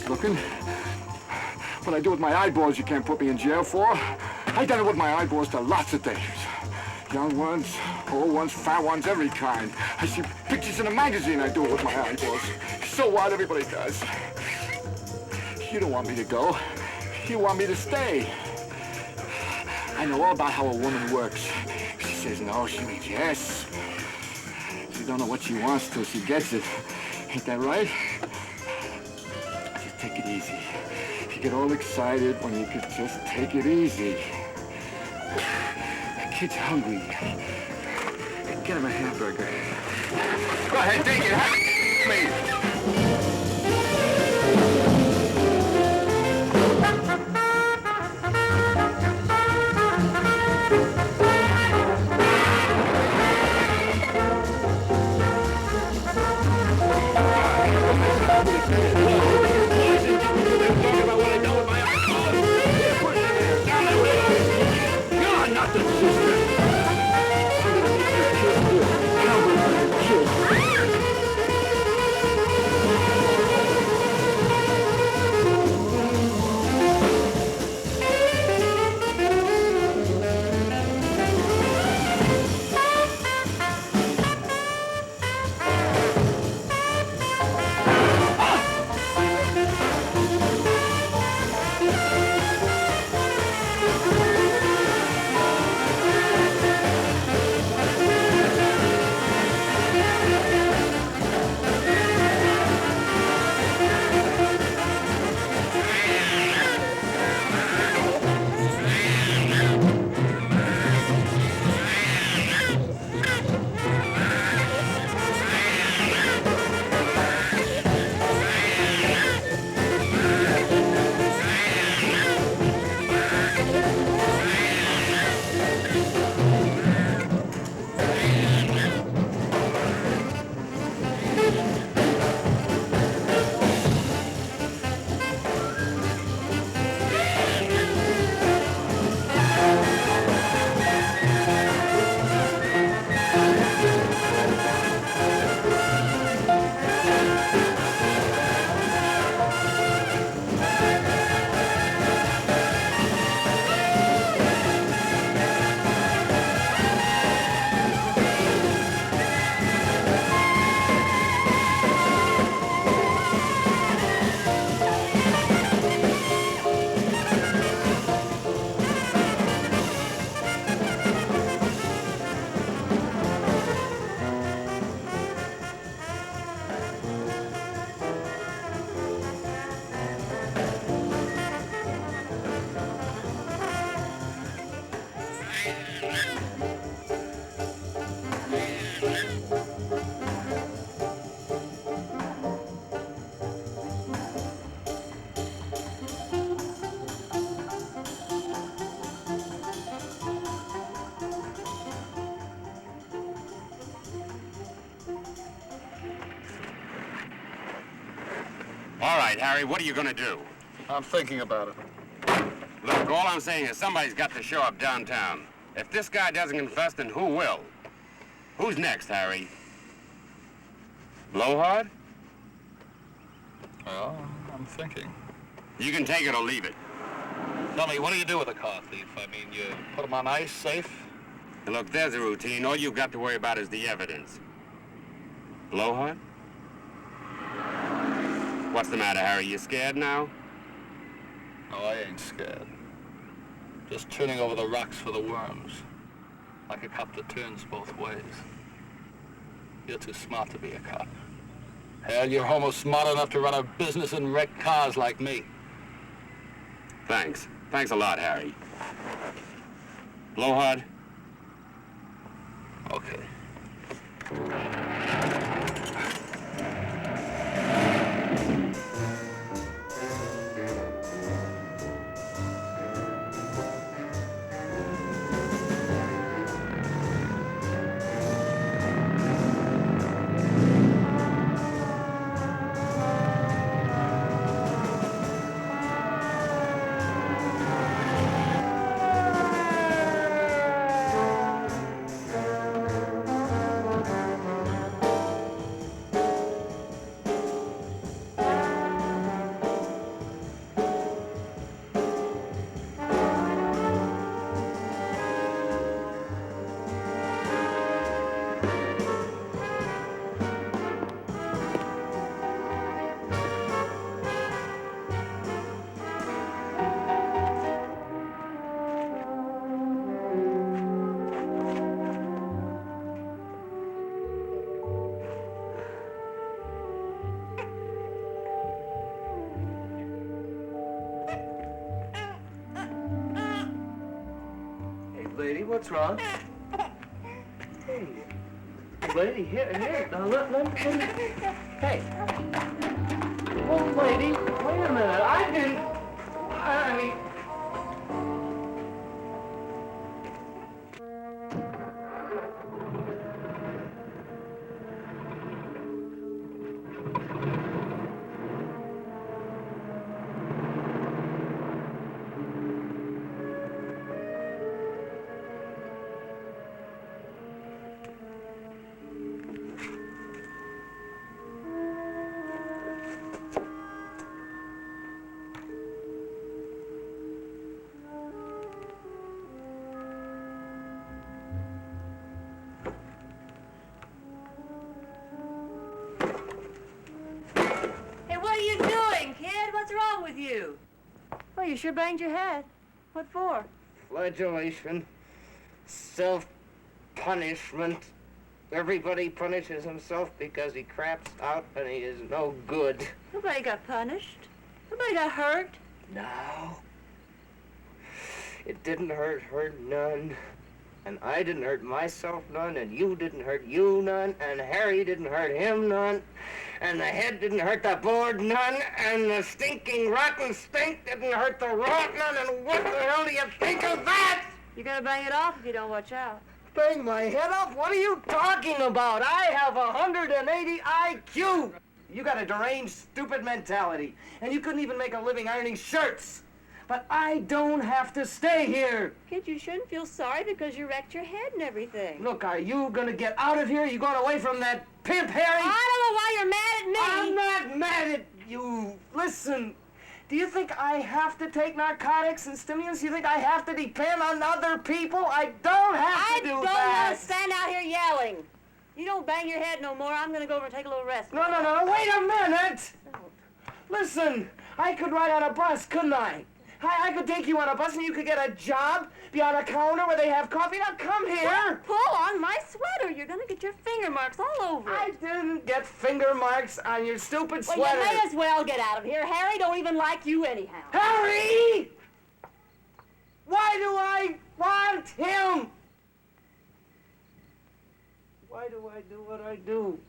Looking. What I do with my eyeballs, you can't put me in jail for. I done it with my eyeballs to lots of things. Young ones, old ones, fat ones, every kind. I see pictures in a magazine, I do it with my eyeballs. So what? Everybody does. You don't want me to go. You want me to stay. I know all about how a woman works. She says no, she means yes. She don't know what she wants till she gets it. Ain't that right? Take it easy. You get all excited when you could just take it easy. That kid's hungry. Get him a hamburger. Go ahead, take it. Have me. All right, Harry, what are you gonna do? I'm thinking about it. Look, all I'm saying is somebody's got to show up downtown. If this guy doesn't confess, then who will? Who's next, Harry? Blowhard? Well, I'm thinking. You can take it or leave it. Tell me, what do you do with a car thief? I mean, you put him on ice, safe? Look, there's a routine. All you've got to worry about is the evidence. Blowhard? What's the matter, Harry? You scared now? No, I ain't scared. Just turning over the rocks for the worms. Like a cop that turns both ways. You're too smart to be a cop. Hell, you're almost smart enough to run a business and wreck cars like me. Thanks. Thanks a lot, Harry. Blowhard? Okay. Lady, what's wrong? Hey, lady, here, now let me, hey. Oh, lady, wait a minute, I didn't, I mean... Well, you sure banged your head. What for? Flagellation. Self-punishment. Everybody punishes himself because he craps out and he is no good. Nobody got punished. Nobody got hurt. No. It didn't hurt her none. And I didn't hurt myself none, and you didn't hurt you none, and Harry didn't hurt him none, and the head didn't hurt the board none, and the stinking rotten stink didn't hurt the rot none, and what the hell do you think of that? You're gonna bang it off if you don't watch out. Bang my head off? What are you talking about? I have 180 IQ. You got a deranged, stupid mentality, and you couldn't even make a living ironing shirts. But I don't have to stay here. Kid, you shouldn't feel sorry because you wrecked your head and everything. Look, are you gonna get out of here? You going away from that pimp, Harry? I don't know why you're mad at me. I'm not mad at you. Listen, do you think I have to take narcotics and stimulants? You think I have to depend on other people? I don't have to do that. I don't want to stand out here yelling. You don't bang your head no more. I'm gonna go over and take a little rest. No, wait a minute. Listen, I could ride on a bus, couldn't I? I could take you on a bus and you could get a job, be on a counter where they have coffee. Now come here. Don't pull on my sweater. You're gonna get your finger marks all over it. I didn't get finger marks on your stupid sweater. Well, you may as well get out of here. Harry don't even like you anyhow. Harry! Why do I want him? I do what I do?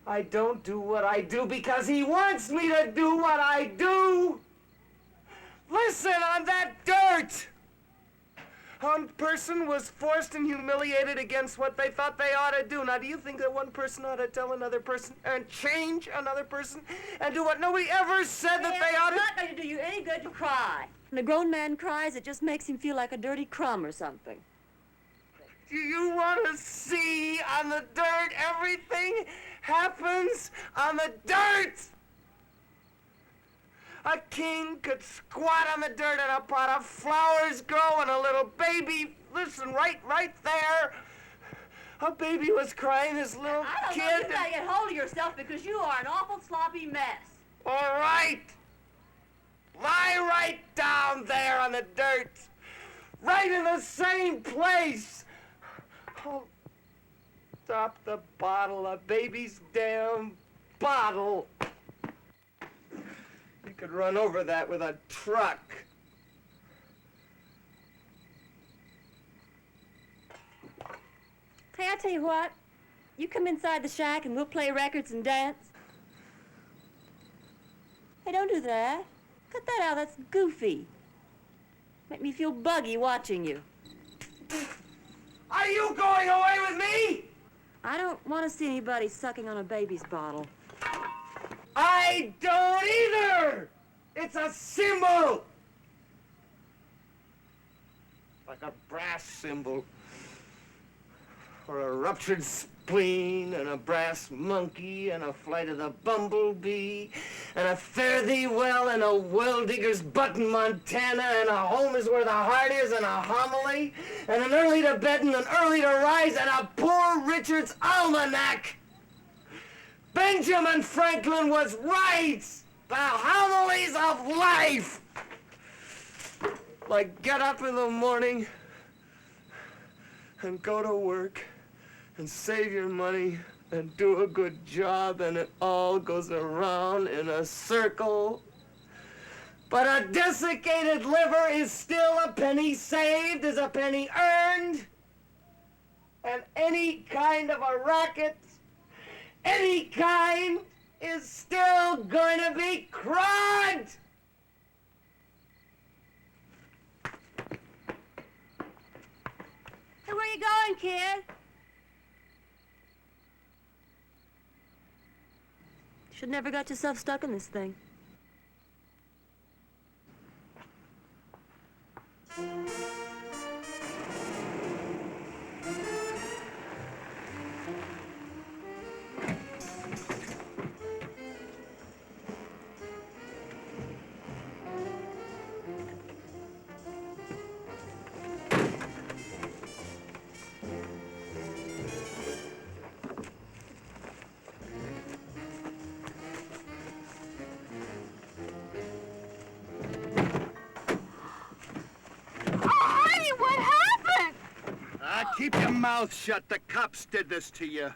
I don't do what I do because he wants me to do what I do. Listen, on that dirt! One person was forced and humiliated against what they thought they ought to do. Now, do you think that one person ought to tell another person and change another person and do what nobody ever said that they ought to? It's not going to do you any good to cry. When a grown man cries, it just makes him feel like a dirty crumb or something. Do you want to see on the dirt? Everything happens on the dirt! A king could squat on the dirt and a pot of flowers grow and a little baby, listen, right there. A baby was crying, this little kid. I don't know, you gotta get hold of yourself because you are an awful sloppy mess. All right. Lie right down there on the dirt. Right in the same place. Oh, stop the bottle, a baby's damn bottle. You could run over that with a truck. Hey, I tell you what. You come inside the shack and we'll play records and dance. Hey, don't do that. Cut that out, that's goofy. Make me feel buggy watching you. Are you going away with me? I don't want to see anybody sucking on a baby's bottle. I don't either! It's a symbol! Like a brass cymbal. Or a ruptured spleen, and a brass monkey, and a flight of the bumblebee, and a fare thee well, and a well-digger's butt in Montana, and a home is where the heart is, and a homily, and an early to bed and an early to rise, and a poor Richard's almanac. Benjamin Franklin was right! The homilies of life! Like get up in the morning and go to work and save your money and do a good job and it all goes around in a circle. But a desiccated liver is still a penny saved, is a penny earned. And any kind of a racket, any kind, is still going to be crud! Hey, where you going, kid? Should never got yourself stuck in this thing. Keep your mouth shut. The cops did this to you.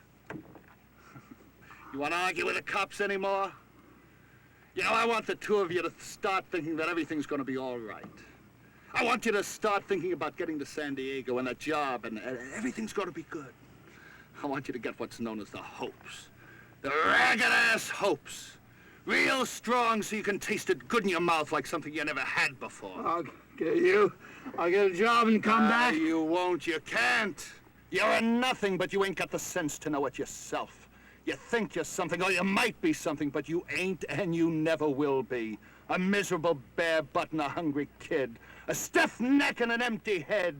You want to argue with the cops anymore? You know, I want the two of you to start thinking that everything's going to be all right. I want you to start thinking about getting to San Diego and a job, and everything's going to be good. I want you to get what's known as the hopes. The ragged-ass hopes. Real strong so you can taste it good in your mouth like something you never had before. I'll get you. I'll get a job and come back. You won't. You can't. You're a nothing, but you ain't got the sense to know it yourself. You think you're something, or you might be something, but you ain't and you never will be. A miserable bare butt and a hungry kid. A stiff neck and an empty head.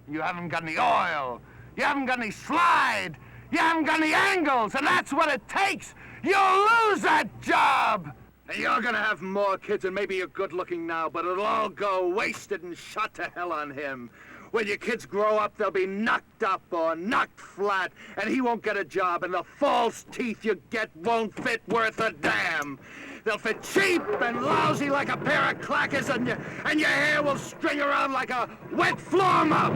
You haven't got any oil. You haven't got any slide. You haven't got any angles, and that's what it takes. You'll lose that job. And you're gonna have more kids, and maybe you're good looking now, but it'll all go wasted and shot to hell on him. When your kids grow up, they'll be knocked up or knocked flat, and he won't get a job, and the false teeth you get won't fit worth a damn. They'll fit cheap and lousy like a pair of clackers, and your hair will string around like a wet floor mop.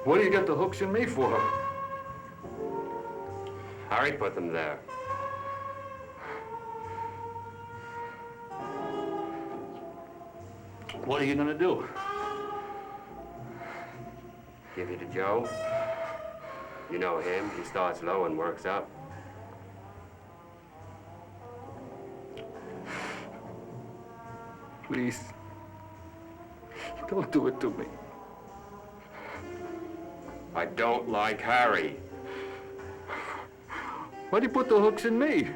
What do you got the hooks in me for? Harry put them there. What are you gonna do? Give you to Joe. You know him. He starts low and works up. Please, don't do it to me. I don't like Harry. Why'd you put the hooks in me?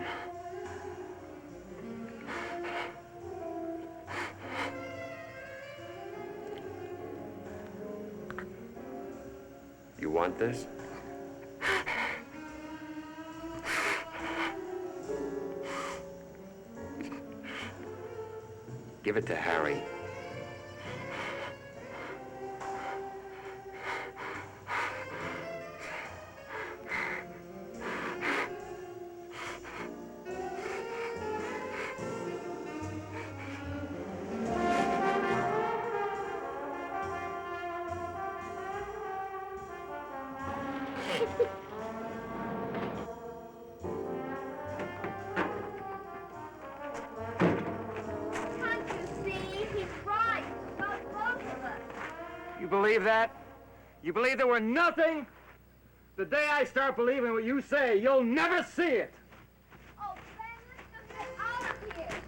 You want this? Give it to Harry. You believe that? You believe that we're nothing? The day I start believing what you say, you'll never see it. Oh, Ben, let's just get out of here.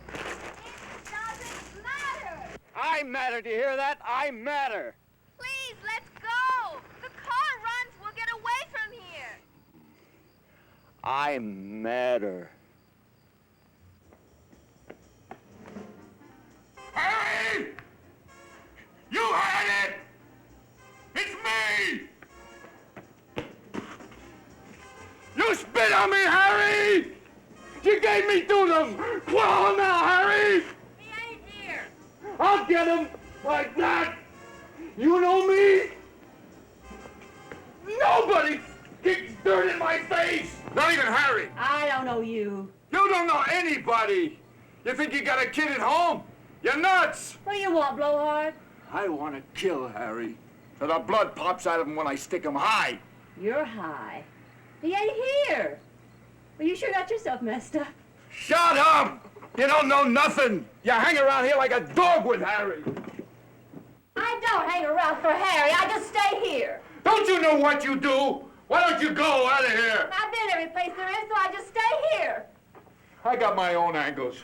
It doesn't matter. I matter, do you hear that? I matter. Please, let's go. The car runs. We'll get away from here. I matter. Harry! You had it! It's me! You spit on me, Harry! You gave me to them! Well, now, Harry! He ain't here. I'll get him like that! You know me? Nobody kicks dirt in my face! Not even Harry! I don't know you. You don't know anybody! You think you got a kid at home? You're nuts! What do you want, Blowhard? I want to kill Harry. So the blood pops out of him when I stick him high. You're high. He ain't here. Well, you sure got yourself messed up. Shut up! You don't know nothing. You hang around here like a dog with Harry. I don't hang around for Harry. I just stay here. Don't you know what you do? Why don't you go out of here? I've been every place there is, so I just stay here. I got my own angles.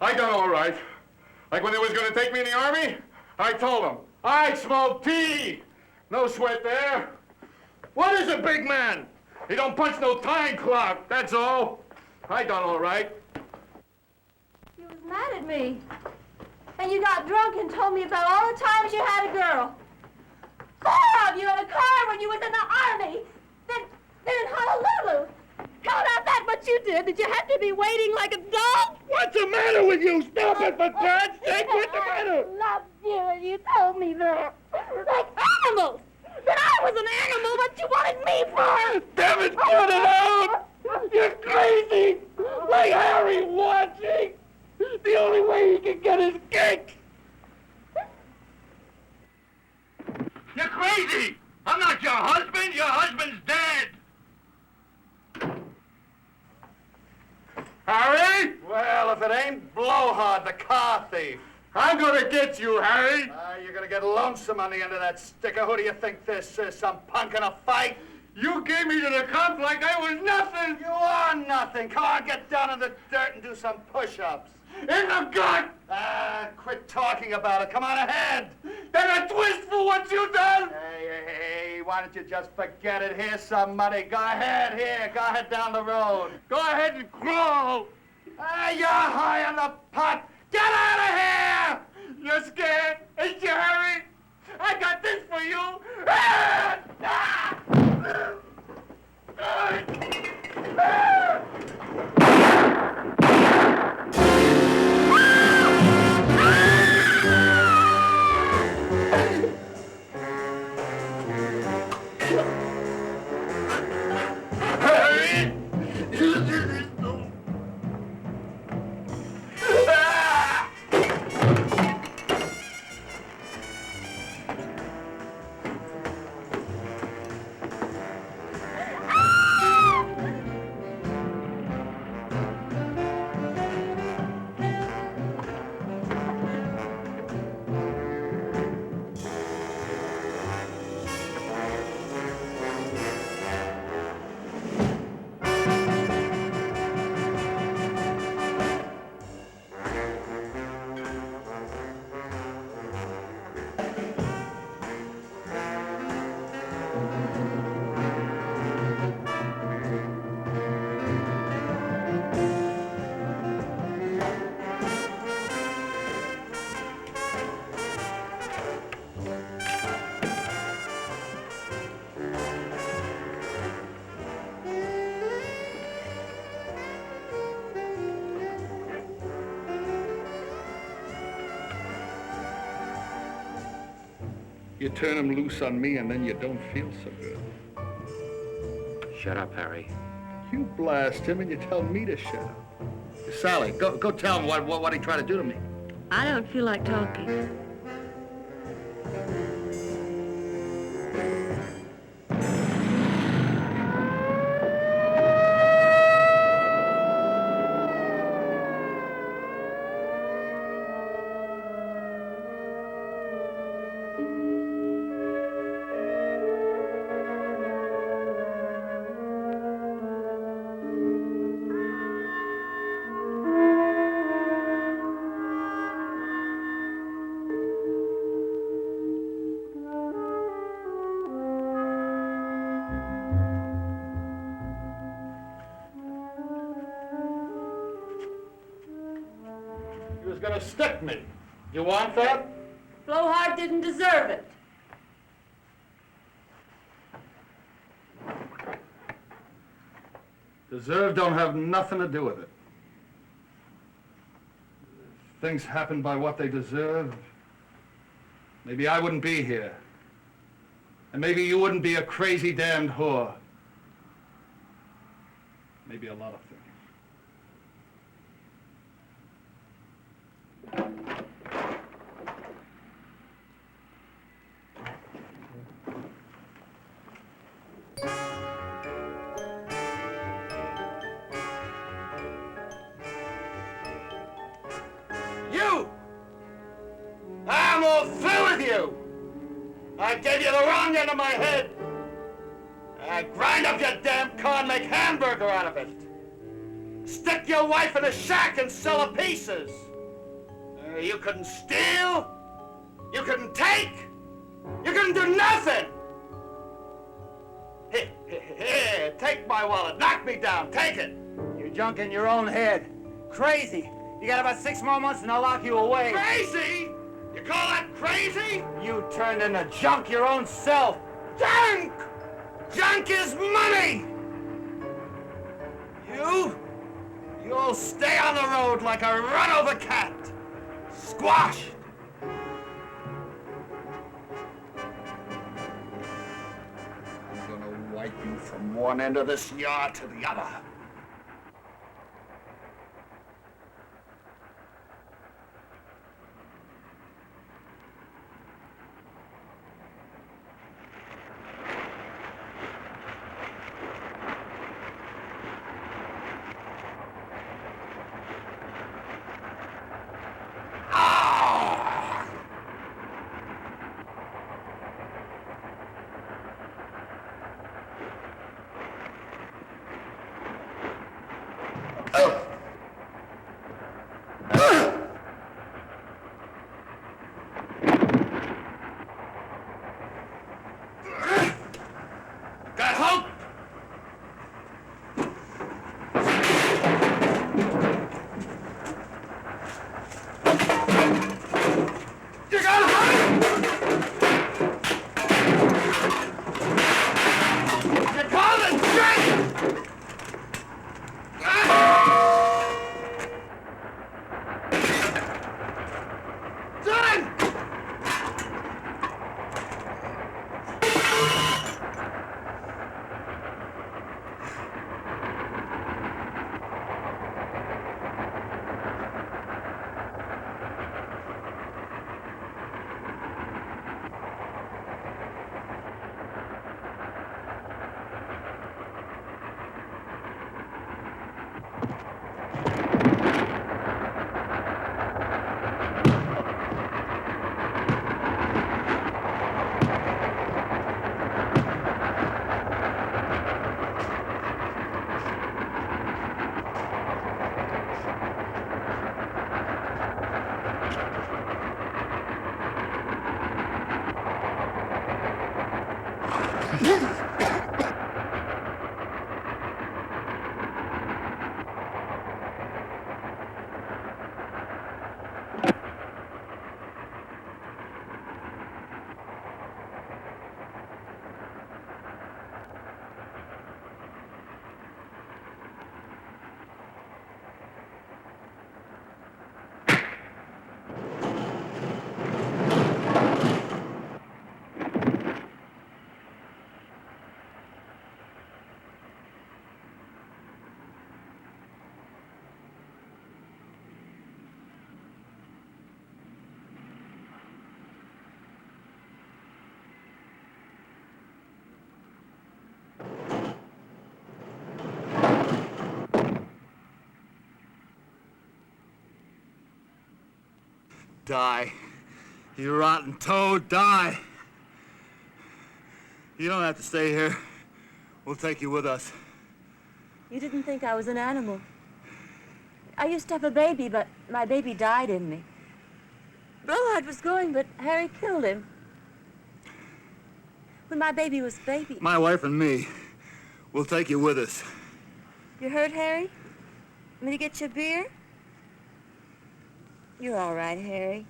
I done all right. Like when they was going to take me in the army, I told them, I smoke tea. No sweat there. What is a big man? He don't punch no time clock, that's all. I done all right. You was mad at me. And you got drunk and told me about all the times you had a girl. 4 of you in a car when you was in the army. Then in Honolulu. How about that, what you did? Did you have to be waiting like a dog? What's the matter with you? Stop it, for God's sake, what's the matter? I loved you and you told me that. Like animals. That I was an animal, what you wanted me for. Damn it, cut it out! You're crazy! Like Harry watching! The only way he can get his kick! You're crazy! I'm not your husband! Your husband's dead! Harry? Well, if it ain't Blowhard, the car thief. I'm gonna get you, Harry! You're gonna get lonesome on the end of that sticker. Who do you think this is, some punk in a fight? You gave me to the cops like I was nothing! You are nothing. Come on, get down in the dirt and do some push-ups. In the gut! Quit talking about it. Come on ahead. Then a twist for what you done! Hey, why don't you just forget it? Here's some money. Go ahead, go ahead down the road. Go ahead and crawl! You're high on the pot. Get out of here! You're scared, ain't you, Harry? I got this for you! You turn him loose on me and then you don't feel so good. Shut up, Harry. You blast him and you tell me to shut up. Sally, go tell him what he tried to do to me. I don't feel like talking. He was gonna stick me. You want that? Blowhard didn't deserve it. Deserve don't have nothing to do with it. If things happen by what they deserve, maybe I wouldn't be here. And maybe you wouldn't be a crazy damned whore. Maybe a lot of things. You! I'm all through with you! I gave you the wrong end of my head! I grind up your damn car and make hamburger out of it! Stick your wife in a shack and sell her pieces! You couldn't steal! You couldn't take! You couldn't do nothing! Here, take my wallet. Knock me down. Take it! You're junk in your own head. Crazy! You got about 6 more months and I'll lock you away. Crazy? You call that crazy? You turned into junk your own self. Junk! Junk is money! You'll stay on the road like a run-over cat. Squashed! I'm gonna wipe you from one end of this yard to the other. Got hope? You got hope? You call it drink? Die. You rotten toad, die. You don't have to stay here. We'll take you with us. You didn't think I was an animal. I used to have a baby, but my baby died in me. Blowhard was going, but Harry killed him. When my baby was a baby. My wife and me, we'll take you with us. You hurt, Harry? Want me to get you a beer? You're all right, Harry.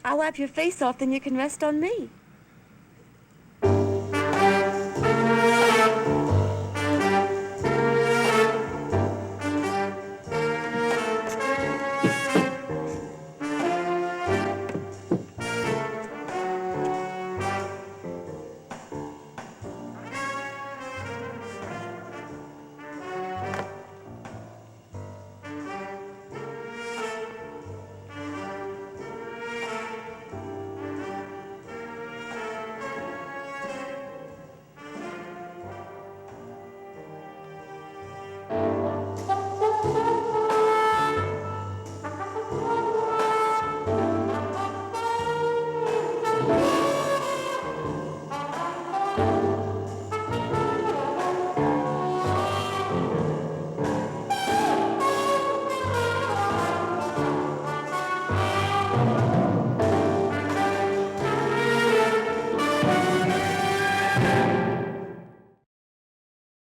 I'll wipe your face off, then you can rest on me.